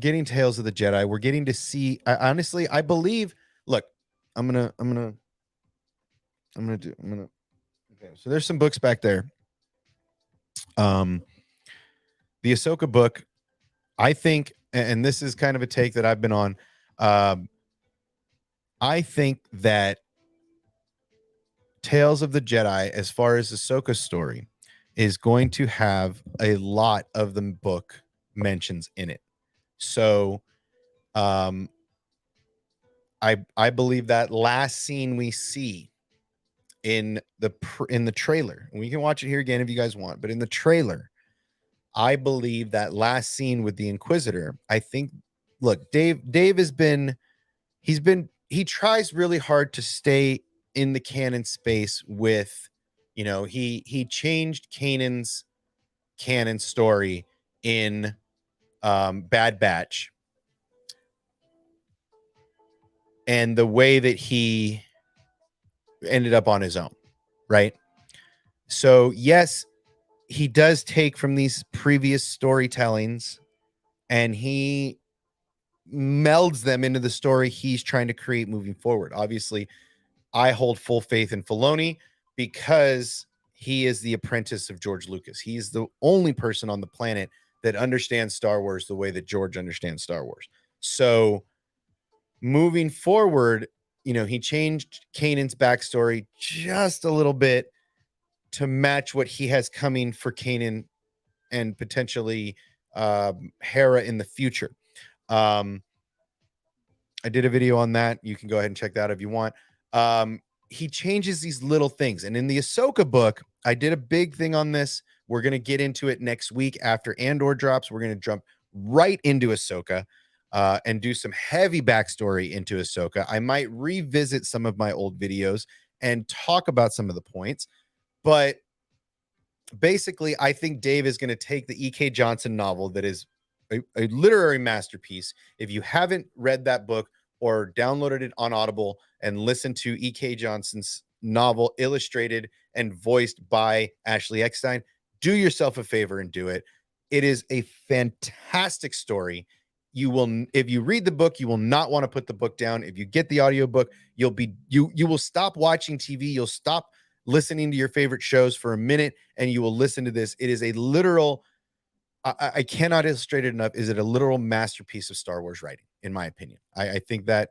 getting Tales of the Jedi. We're getting to see. Honestly, I believe. Look, I'm gonna. Okay, so there's some books back there. The Ahsoka book, I think, and this is kind of a take that I've been on. I think that Tales of the Jedi, as far as Ahsoka's story, is going to have a lot of the book mentions in it. So, I believe that last scene we see in the trailer, and we can watch it here again if you guys want, but in the trailer, I believe that last scene with the Inquisitor, I think, look, Dave he tries really hard to stay in the canon space with, he changed Kanan's canon story in Bad Batch, and the way that he ended up on his own, right? So yes, he does take from these previous storytellings and he melds them into the story he's trying to create moving forward. Obviously, I hold full faith in Filoni because he is the apprentice of George Lucas. He's the only person on the planet that understands Star Wars the way that George understands Star Wars. So moving forward, you know, he changed Kanan's backstory just a little bit to match what he has coming for Kanan and potentially Hera in the future. I did a video on that. You can go ahead and check that out if you want. He changes these little things. And in the Ahsoka book, I did a big thing on this. We're going to get into it next week after Andor drops. We're going to jump right into Ahsoka and do some heavy backstory into Ahsoka. I might revisit some of my old videos and talk about some of the points. But basically, I think Dave is going to take the E.K. Johnson novel that is a literary masterpiece. If you haven't read that book or downloaded it on Audible and listened to E.K. Johnson's novel, illustrated and voiced by Ashley Eckstein, do yourself a favor and do it. It is a fantastic story. You will, if you read the book, you will not want to put the book down. If you get the audiobook, you will stop watching TV. You'll stop listening to your favorite shows for a minute and you will listen to this. It is a literal, I cannot illustrate it enough. Is it a literal masterpiece of Star Wars writing, in my opinion? I think that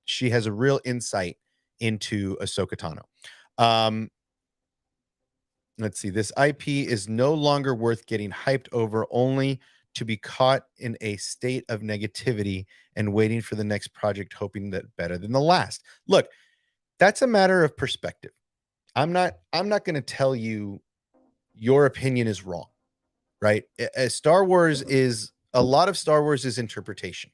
she has a real insight into Ahsoka Tano. Let's see. This IP is no longer worth getting hyped over, only to be caught in a state of negativity and waiting for the next project, hoping that better than the last. Look, that's a matter of perspective. I'm not going to tell you your opinion is wrong. Right? Star Wars is a lot of Star Wars is interpretation.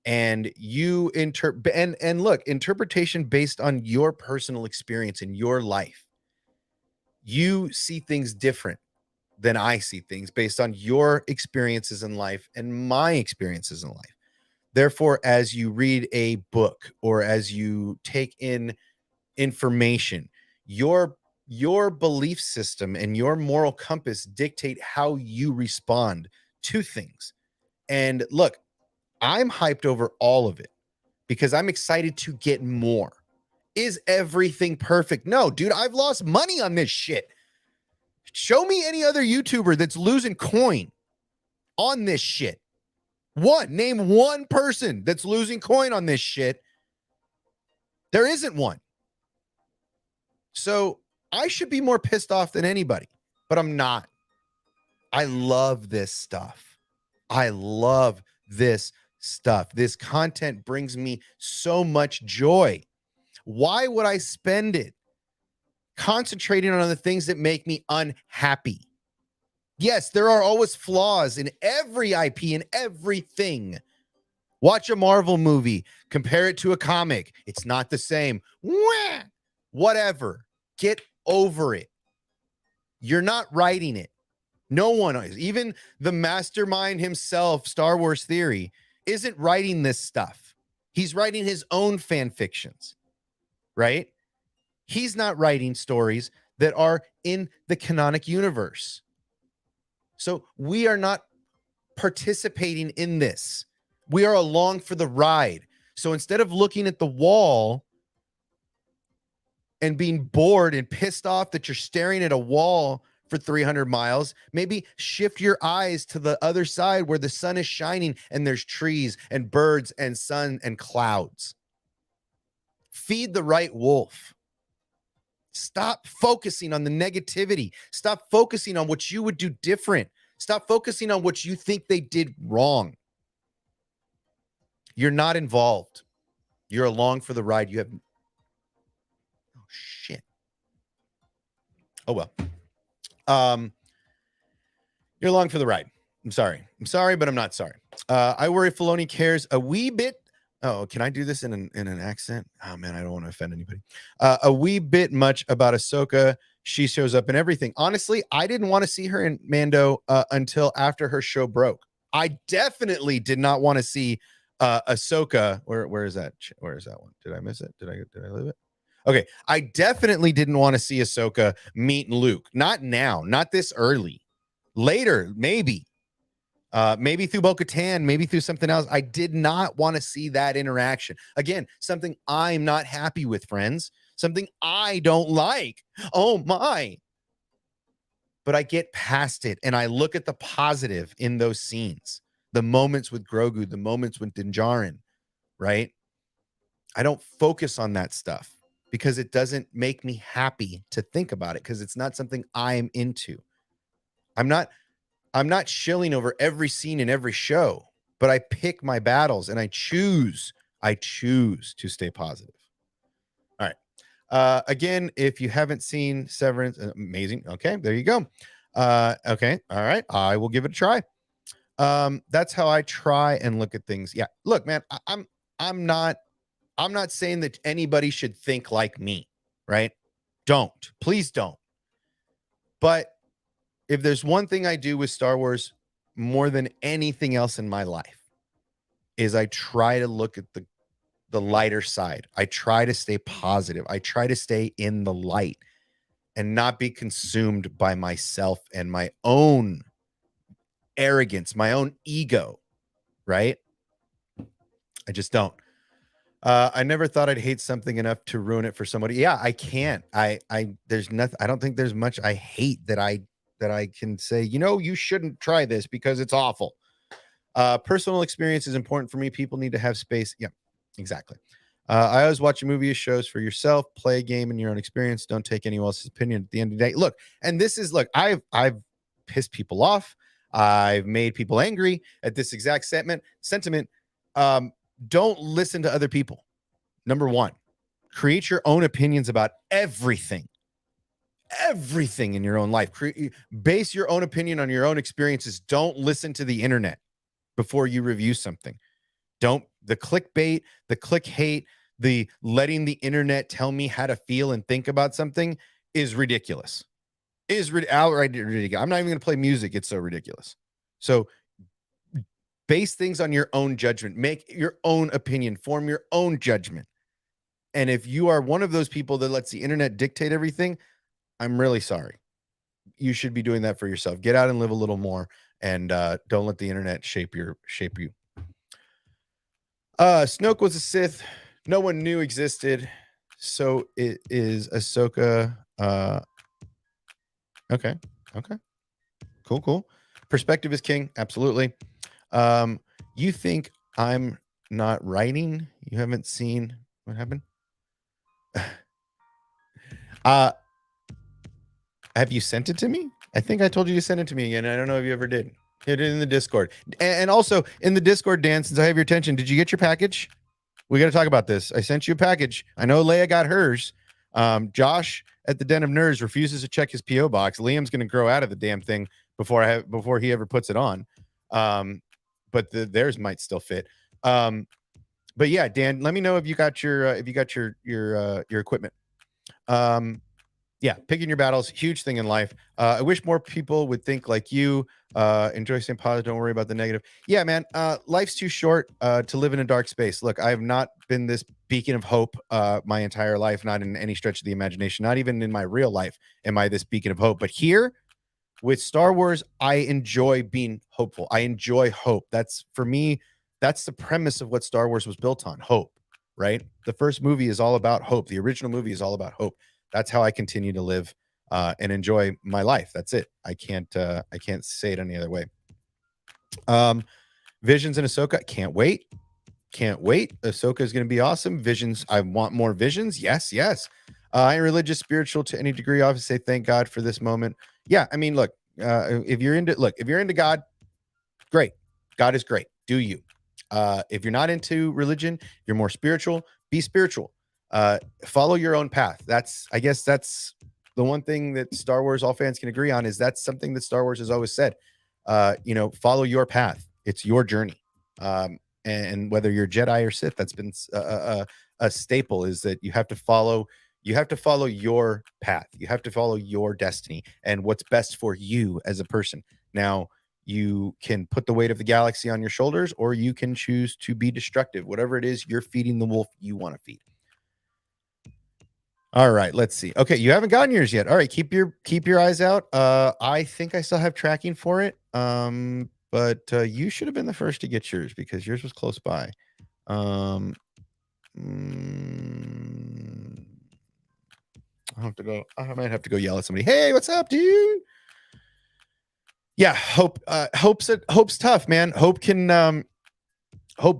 And you and look, interpretation based on your personal experience in your life. You see things different than I see things based on your experiences in life and my experiences in life. Therefore, as you read a book or as you take in information, your belief system and your moral compass dictate how you respond to things. And look, I'm hyped over all of it because I'm excited to get more. Is everything perfect? No, dude, I've lost money on this shit. Show me any other YouTuber that's losing coin on this shit. Name one person that's losing coin on this shit. There isn't one. So I should be more pissed off than anybody, but I'm not. I love this stuff. I love this stuff. This content brings me so much joy. Why would I spend it concentrating on the things that make me unhappy? Yes, there are always flaws in every IP and everything. Watch a Marvel movie, compare it to a comic. It's not the same. Whatever. Get over it. You're not writing it. No one is. Even the mastermind himself, Star Wars Theory, isn't writing this stuff. He's writing his own fan fictions, right? He's not writing stories that are in the canonic universe. So we are not participating in this. We are along for the ride. So instead of looking at the wall and being bored and pissed off that you're staring at a wall for 300 miles, maybe shift your eyes to the other side where the sun is shining and there's trees and birds and sun and clouds. Feed the right wolf. Stop focusing on the negativity. Stop focusing on what you would do different. Stop focusing on what you think they did wrong. You're not involved. You're along for the ride. You have... Oh, shit. Oh, well. You're along for the ride. I'm sorry, but I'm not sorry. I worry Filoni cares a wee bit. Oh, can I do this in an accent? Oh man, I don't want to offend anybody. A wee bit much about Ahsoka. She shows up in everything. Honestly, I didn't want to see her in Mando until after her show broke. I definitely did not want to see Ahsoka. Where is that? Where is that one? Did I miss it? Did I leave it? Okay, I definitely didn't want to see Ahsoka meet Luke. Not now, not this early. Later, maybe. Maybe through Bo-Katan, maybe through something else. I did not want to see that interaction. Again, something I'm not happy with, friends. Something I don't like. Oh my. But I get past it and I look at the positive in those scenes. The moments with Grogu, the moments with Din Djarin, right? I don't focus on that stuff because it doesn't make me happy to think about it because it's not something I'm into. I'm not shilling over every scene in every show, but I pick my battles and I choose to stay positive. All right. Again, if you haven't seen Severance, amazing. Okay, there you go. Okay, all right. I will give it a try. That's how I try and look at things. Yeah, look, man, I'm not saying that anybody should think like me, right? Please don't. But if there's one thing I do with Star Wars more than anything else in my life is I try to look at the lighter side. I try to stay positive. I try to stay in the light and not be consumed by myself and my own arrogance, my own ego, right? I just don't. I never thought I'd hate something enough to ruin it for somebody. Yeah, I can't. There's nothing. I don't think there's much I hate that I can say, you shouldn't try this because it's awful. Personal experience is important for me. People need to have space. Yeah, exactly. I always watch a movie or shows for yourself, play a game in your own experience. Don't take anyone else's opinion at the end of the day. Look, and this is, I've pissed people off. I've made people angry at this exact sentiment. Don't listen to other people. Number one, create your own opinions about everything in your own life. Base your own opinion on your own experiences. Don't listen to the internet before you review something. The clickbait, the click hate, the letting the internet tell me how to feel and think about something is ridiculous. Outright ridiculous. I'm not even going to play music. It's so ridiculous. So base things on your own judgment. Make your own opinion. Form your own judgment. And if you are one of those people that lets the internet dictate everything, I'm really sorry. You should be doing that for yourself. Get out and live a little more, and don't let the internet shape you. Snoke was a Sith no one knew existed, so it is Ahsoka. Okay. Cool. Perspective is king. Absolutely. You think I'm not writing? You haven't seen what happened? Have you sent it to me? I think I told you to send it to me again. I don't know if you ever did. Hit it in the Discord. And also in the Discord, Dan, since I have your attention, did you get your package? We got to talk about this. I sent you a package. I know Leia got hers. Josh at the Den of Nerds refuses to check his PO box. Liam's going to grow out of the damn thing before he ever puts it on. But theirs might still fit. But yeah, Dan, let me know if you got your equipment. Yeah, picking your battles, huge thing in life. I wish more people would think like you. Enjoy staying positive. Don't worry about the negative. Yeah, man. Life's too short to live in a dark space. Look, I have not been this beacon of hope my entire life, not in any stretch of the imagination, not even in my real life am I this beacon of hope. But here with Star Wars, I enjoy being hopeful. I enjoy hope. That's, for me, that's the premise of what Star Wars was built on, hope, right? The first movie is all about hope. The original movie is all about hope. That's how I continue to live and enjoy my life. That's it. I can't say it any other way. Visions and Ahsoka, can't wait. Ahsoka is going to be awesome. Visions, I want more visions. Yes. I am religious, spiritual to any degree. Obviously, say thank God for this moment. Yeah, I mean, look, if you're into God, great. God is great. Do you? If you're not into religion, you're more spiritual. Be spiritual. Follow your own path. I guess that's the one thing that Star Wars all fans can agree on, is that's something that Star Wars has always said. Follow your path. It's your journey. And whether you're Jedi or Sith, that's been a staple, is that you have to follow your path. You have to follow your destiny and what's best for you as a person. Now, you can put the weight of the galaxy on your shoulders, or you can choose to be destructive. Whatever it is, you're feeding the wolf you want to feed. All right, let's see. Okay, you haven't gotten yours yet. All right, keep your eyes out. I think I still have tracking for it. But you should have been the first to get yours because yours was close by. I have to go. I might have to go yell at somebody. Hey, what's up, dude? Yeah, hope's tough, man. Hope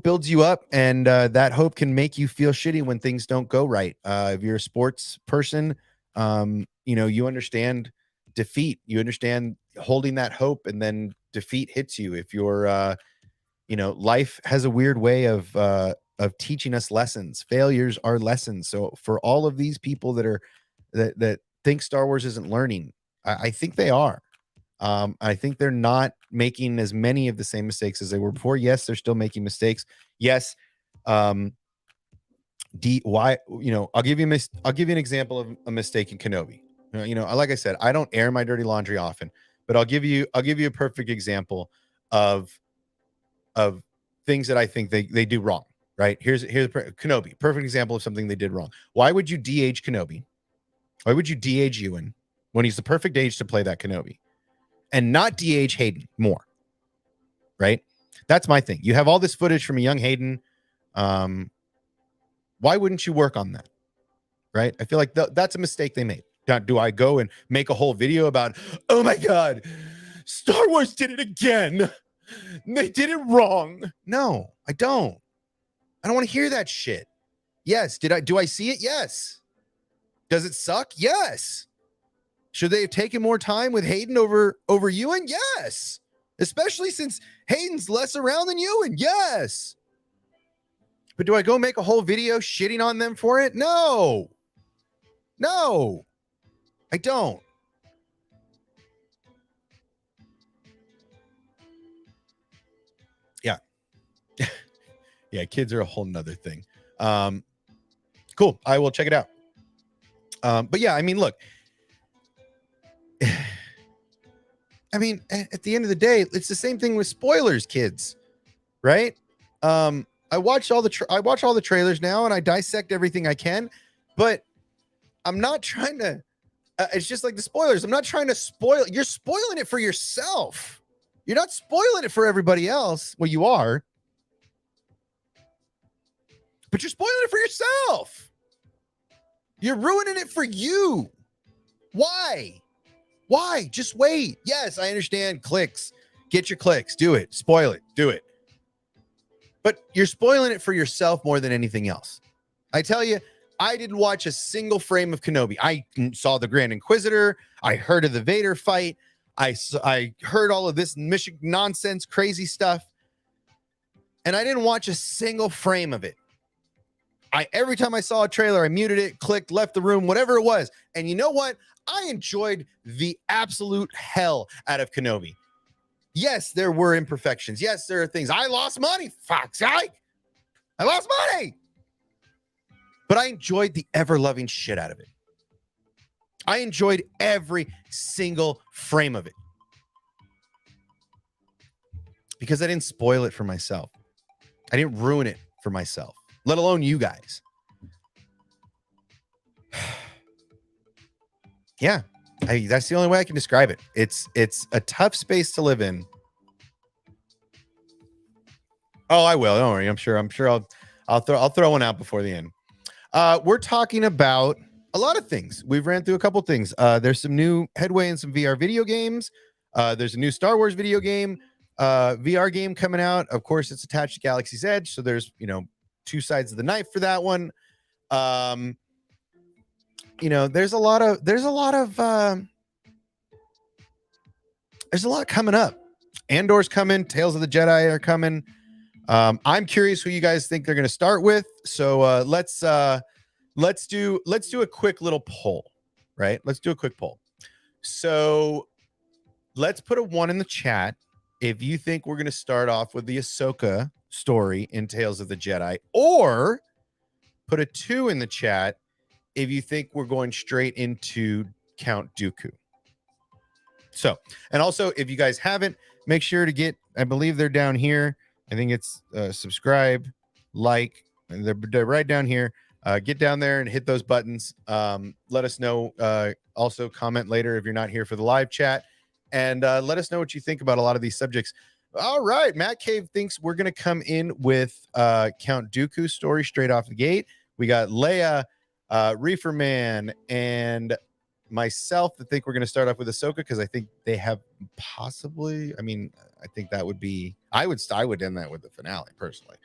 builds you up, and that hope can make you feel shitty when things don't go right. If you're a sports person, you understand defeat. You understand holding that hope, and then defeat hits you. If you're, life has a weird way of teaching us lessons. Failures are lessons. So for all of these people that think Star Wars isn't learning, I think they are. I think they're not making as many of the same mistakes as they were before. Yes, they're still making mistakes. Yes. I'll give you an example of a mistake in Kenobi. Like I said, I don't air my dirty laundry often, but I'll give you a perfect example of things that I think they do wrong. Right? Here's Kenobi, perfect example of something they did wrong. Why would you de-age Kenobi? Why would you de-age Ewan when he's the perfect age to play that Kenobi? And not de-age Hayden more, right? That's my thing. You have all this footage from a young Hayden. Why wouldn't you work on that, right? I feel like that's a mistake they made. Now, do I go and make a whole video about, oh my God, Star Wars did it again. They did it wrong. No, I don't. I don't want to hear that shit. Yes. Do I see it? Yes. Does it suck? Yes. Should they have taken more time with Hayden over Ewan? Yes. Especially since Hayden's less around than Ewan. Yes. But do I go make a whole video shitting on them for it? No. No. I don't. Yeah. Yeah, kids are a whole nother thing. Cool. I will check it out. But yeah, I mean, look. I mean, at the end of the day, it's the same thing with spoilers, kids, right? I watch all the trailers now, and I dissect everything I can, but I'm not trying to. It's just like the spoilers. I'm not trying to spoil. You're spoiling it for yourself. You're not spoiling it for everybody else. Well, you are, but you're spoiling it for yourself. You're ruining it for you. Why? Why? Just wait. Yes, I understand clicks. Get your clicks. Do it. Spoil it. Do it. But you're spoiling it for yourself more than anything else. I tell you, I didn't watch a single frame of Kenobi. I saw the Grand Inquisitor. I heard of the Vader fight. I heard all of this mission nonsense, crazy stuff. And I didn't watch a single frame of it. Every time I saw a trailer, I muted it, clicked, left the room, whatever it was. And you know what? I enjoyed the absolute hell out of Kenobi. Yes, there were imperfections. Yes, there are things. I lost money. Fuck's sake. I lost money. But I enjoyed the ever-loving shit out of it. I enjoyed every single frame of it. Because I didn't spoil it for myself. I didn't ruin it for myself, let alone you guys. Yeah, that's the only way I can describe it. It's a tough space to live in. Oh, I will. Don't worry. I'm sure I'll throw one out before the end. We're talking about a lot of things. We've ran through a couple things. There's some new headway in some VR video games. There's a new Star Wars video game, VR game coming out. Of course, it's attached to Galaxy's Edge, so there's two sides of the knife for that one. There's a lot coming up. Andor's coming. Tales of the Jedi are coming. I'm curious who you guys think they're going to start with. So let's do a quick little poll, right? Let's do a quick poll. So let's put a 1 in the chat if you think we're going to start off with the Ahsoka story in Tales of the Jedi, or put a 2 in the chat if you think we're going straight into Count Dooku. So, and also if you guys haven't, make sure to get, I believe they're down here. I think it's subscribe, like, and they're right down here. Get down there and hit those buttons. Let us know. Also, comment later if you're not here for the live chat, and let us know what you think about a lot of these subjects. All right, Matt Cave thinks we're going to come in with Count Dooku's story straight off the gate. We got Leia, Reefer Man, and myself that think we're going to start off with Ahsoka because I think they have possibly. I mean, I think that would be. I would end that with the finale personally.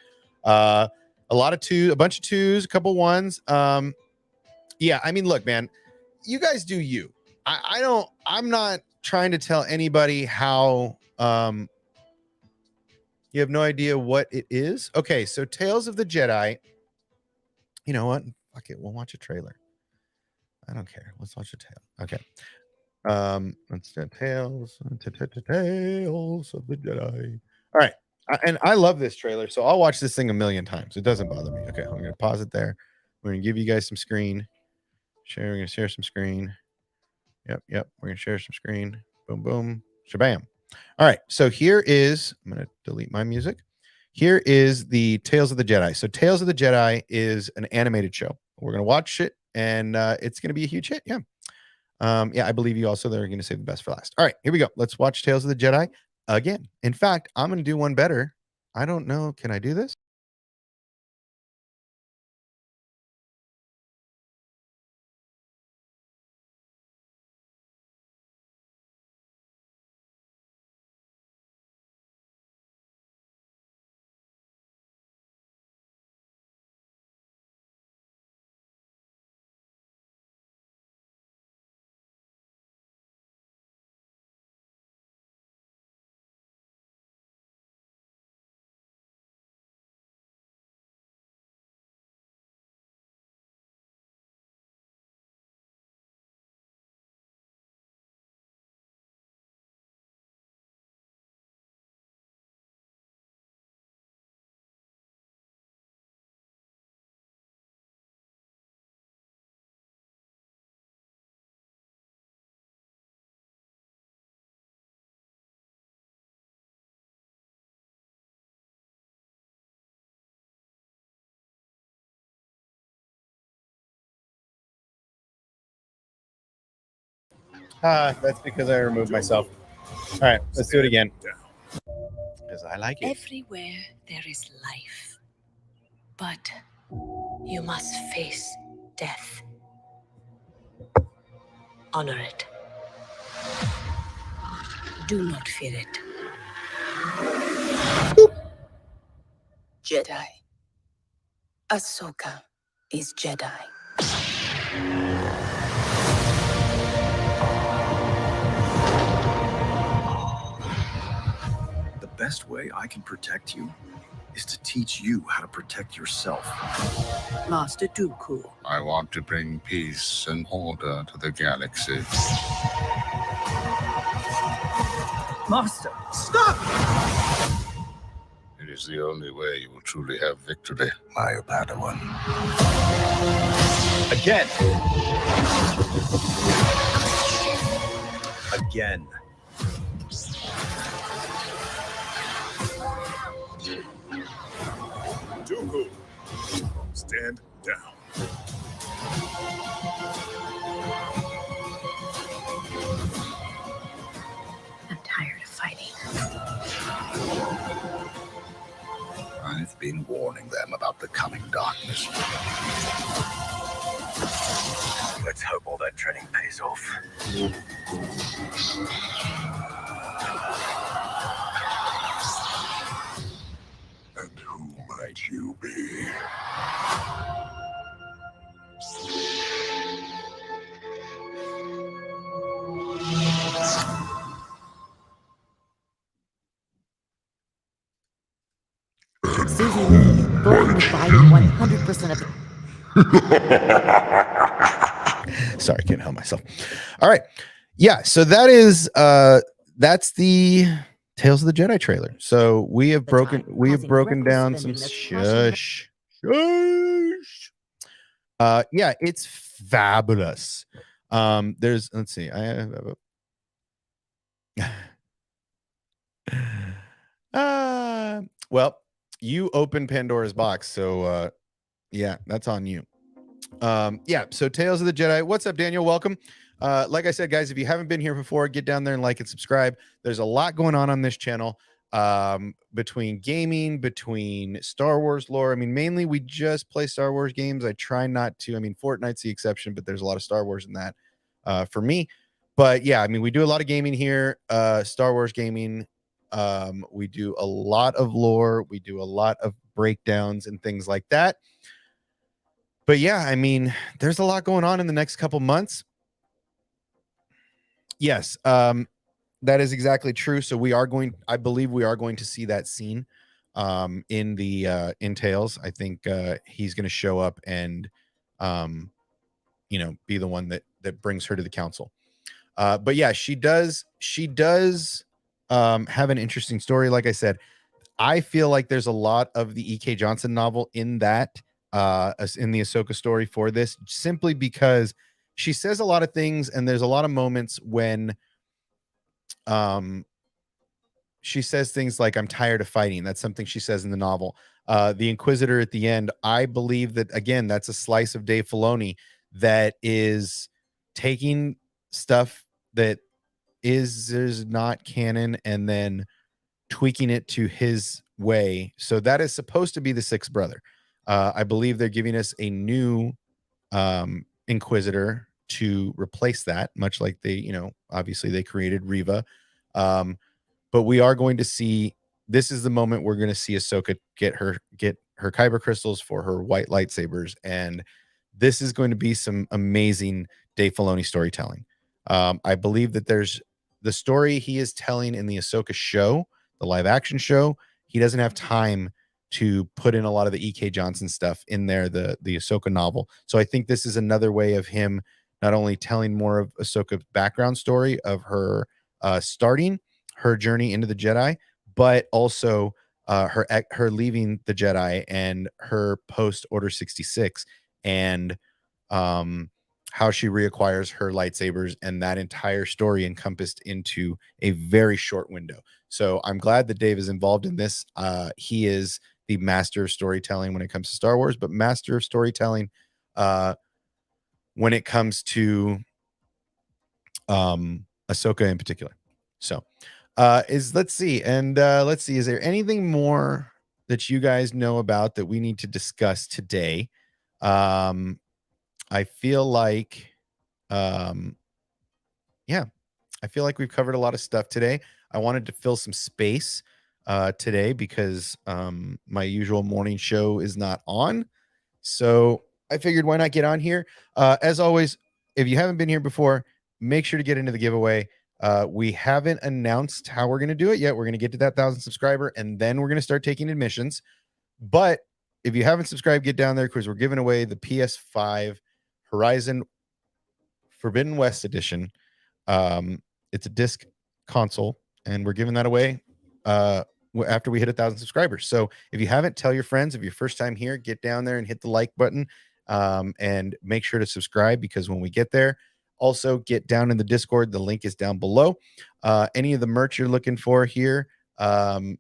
A lot of twos, a bunch of twos, a couple ones. Yeah, I mean, look, man, you guys do you. I'm not trying to tell anybody how. You have no idea what it is. Okay, so Tales of the Jedi. You know what? Fuck it, we'll watch a trailer. I don't care. Let's watch a tale. Okay. Let's do Tales of the Jedi. All right. And I love this trailer, so I'll watch this thing a million times. It doesn't bother me. Okay, I'm gonna pause it there. We're gonna give you guys some screen. We're gonna share some screen. Yep. We're gonna share some screen. Boom, boom, shabam. All right. So here is. I'm gonna delete my music. Here is the Tales of the Jedi. So Tales of the Jedi is an animated show. We're gonna watch it, and it's gonna be a huge hit. Yeah. I believe you also they're gonna save the best for last. All right, here we go. Let's watch Tales of the Jedi again. In fact, I'm gonna do one better. I don't know. Can I do this? That's because I removed myself. All right, let's do it again. Because I like it. Everywhere there is life, but you must face death. Honor it. Do not fear it. Jedi. Ahsoka is Jedi. The best way I can protect you is to teach you how to protect yourself. Master Dooku. I want to bring peace and order to the galaxy. Master, stop! It is the only way you will truly have victory. My Padawan. Again. Again. Dooku, stand down. I'm tired of fighting. I've been warning them about the coming darkness. Let's hope all that training pays off. And who might you be? Susie Lee, voting with Biden 100% of Sorry, can't help myself. All right. Yeah, so that is that's the Tales of the Jedi trailer. So we have broken down some shush. Yeah, it's fabulous. Let's see. I have well, you opened Pandora's box, so yeah, that's on you. Yeah, so Tales of the Jedi. What's up, Daniel? Welcome. Like I said, guys, if you haven't been here before, get down there and like and subscribe. There's a lot going on this channel, between gaming, between Star Wars lore. I mean, mainly we just play Star Wars games. I try not to. I mean, Fortnite's the exception, but there's a lot of Star Wars in that for me. But yeah, I mean, we do a lot of gaming here, Star Wars gaming. We do a lot of lore. We do a lot of breakdowns and things like that. But yeah, I mean, there's a lot going on in the next couple months. Yes, that is exactly true. So I believe we are going to see that scene in the in Tales. I think he's going to show up and be the one that brings her to the council. But yeah, she does have an interesting story. Like I said, I feel like there's a lot of the E.K. Johnson novel in that in the Ahsoka story for this, simply because she says a lot of things, and there's a lot of moments when she says things like, "I'm tired of fighting." That's something she says in the novel. The Inquisitor at the end, I believe that, again, that's a slice of Dave Filoni that is taking stuff that is not canon and then tweaking it to his way. So that is supposed to be the sixth brother. I believe they're giving us a new Inquisitor to replace that, much like they, obviously they created Reva. But we are going to see, this is the moment we're going to see Ahsoka get her kyber crystals for her white lightsabers. And this is going to be some amazing Dave Filoni storytelling. I believe that there's the story he is telling in the Ahsoka show, the live action show. He doesn't have time to put in a lot of the E.K. Johnson stuff in there, the Ahsoka novel. So I think this is another way of him not only telling more of Ahsoka's background story of her starting her journey into the Jedi, but also her leaving the Jedi and her post Order 66, and how she reacquires her lightsabers, and that entire story encompassed into a very short window. So I'm glad that Dave is involved in this. He is the master of storytelling when it comes to Star Wars, but master of storytelling when it comes to Ahsoka in particular. So let's see. Is there anything more that you guys know about that we need to discuss today? I feel like I feel like we've covered a lot of stuff today. I wanted to fill some space today because my usual morning show is not on. So I figured, why not get on here? As always, if you haven't been here before, make sure to get into the giveaway. We haven't announced how we're going to do it yet. We're going to get to that 1,000 subscriber, and then we're going to start taking admissions. But if you haven't subscribed, get down there, because we're giving away the PS5 Horizon Forbidden West edition. It's a disc console, and we're giving that away after we hit 1,000 subscribers. So if you haven't, tell your friends. If you're first time here, get down there and hit the like button, and make sure to subscribe, because when we get there, also get down in the Discord. The link is down below. Any of the merch you're looking for here, we've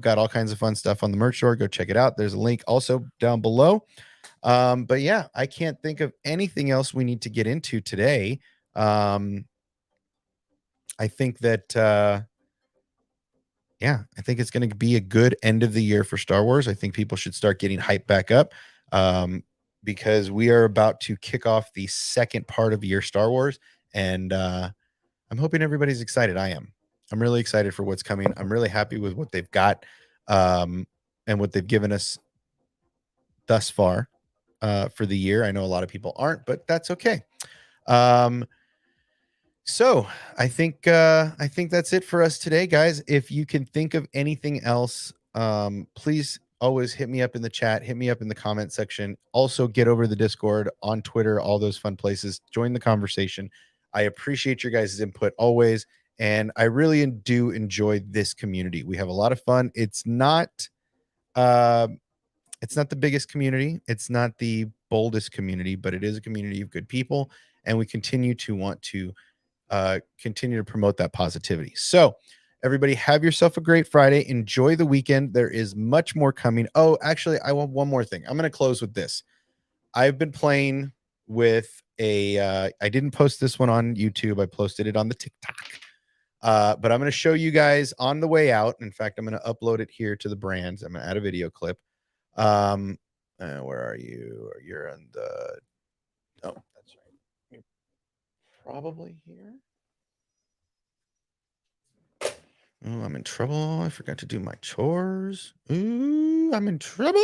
got all kinds of fun stuff on the merch store. Go check it out. There's a link also down below. But yeah, I can't think of anything else we need to get into today. I think that I think it's going to be a good end of the year for Star Wars. I think people should start getting hyped back up, because we are about to kick off the second part of year Star Wars, and I'm hoping everybody's excited. I am. I'm really excited for what's coming. I'm really happy with what they've got, and what they've given us thus far for the year. I know a lot of people aren't, but that's okay. So I think that's it for us today, guys. If you can think of anything else, please always hit me up in the chat, hit me up in the comment section. Also, get over to the Discord, on Twitter, all those fun places. Join the conversation. I appreciate your guys' input always, and I really do enjoy this community. We have a lot of fun. It's not the biggest community. It's not the boldest community, but it is a community of good people, and we continue to want to continue to promote that positivity. So everybody, have yourself a great Friday. Enjoy the weekend. There is much more coming. Oh, actually, I want one more thing. I'm going to close with this. I've been playing with a I didn't post this one on YouTube. I posted it on the TikTok. But I'm going to show you guys on the way out. In fact, I'm going to upload it here to the brands. I'm going to add a video clip. Where are you? You're on the... Oh, that's right. You're probably here. Oh, I'm in trouble. I forgot to do my chores. Ooh, I'm in trouble.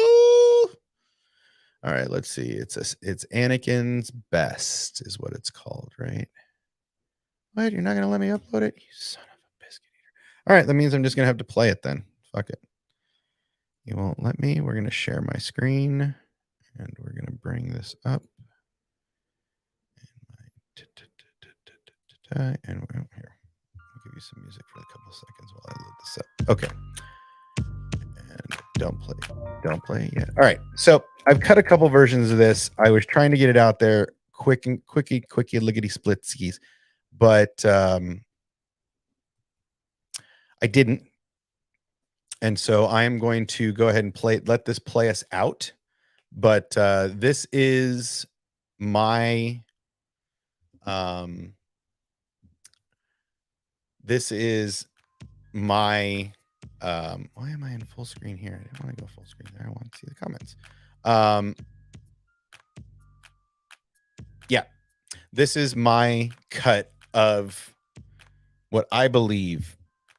All right, let's see. It's Anakin's Best is what it's called, right? What? You're not going to let me upload it? You son of a biscuit eater. All right, that means I'm just going to have to play it then. Fuck it. You won't let me. We're going to share my screen, and we're going to bring this up. And here, I'll give you some music for a couple of seconds while I load this up. Okay. And don't play yet. All right. So I've cut a couple versions of this. I was trying to get it out there quickie lickety splitskies, but I didn't. And so I am going to go ahead and let this play us out. But this is my why am I in full screen here? I didn't want to go full screen there. I want to see the comments. Yeah, this is my cut of what I believe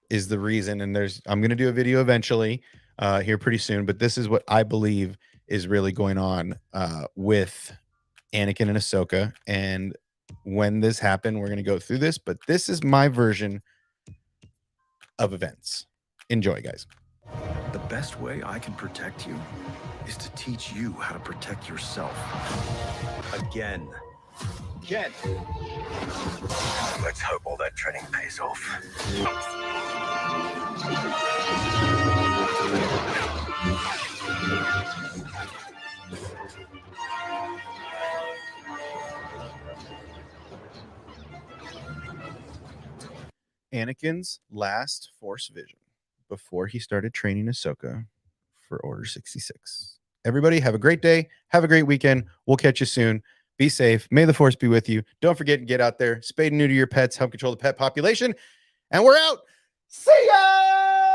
is the reason, and I'm going to do a video eventually here pretty soon, but this is what I believe is really going on with Anakin and Ahsoka. And when this happened, we're going to go through this, but this is my version of events. Enjoy, guys. The best way I can protect you is to teach you how to protect yourself. Again. Again. Let's hope all that training pays off. Anakin's last Force vision before he started training Ahsoka for Order 66. Everybody, have a great day. Have a great weekend. We'll catch you soon. Be safe. May the Force be with you. Don't forget to get out there, spay and neuter your pets, help control the pet population. And we're out. See ya!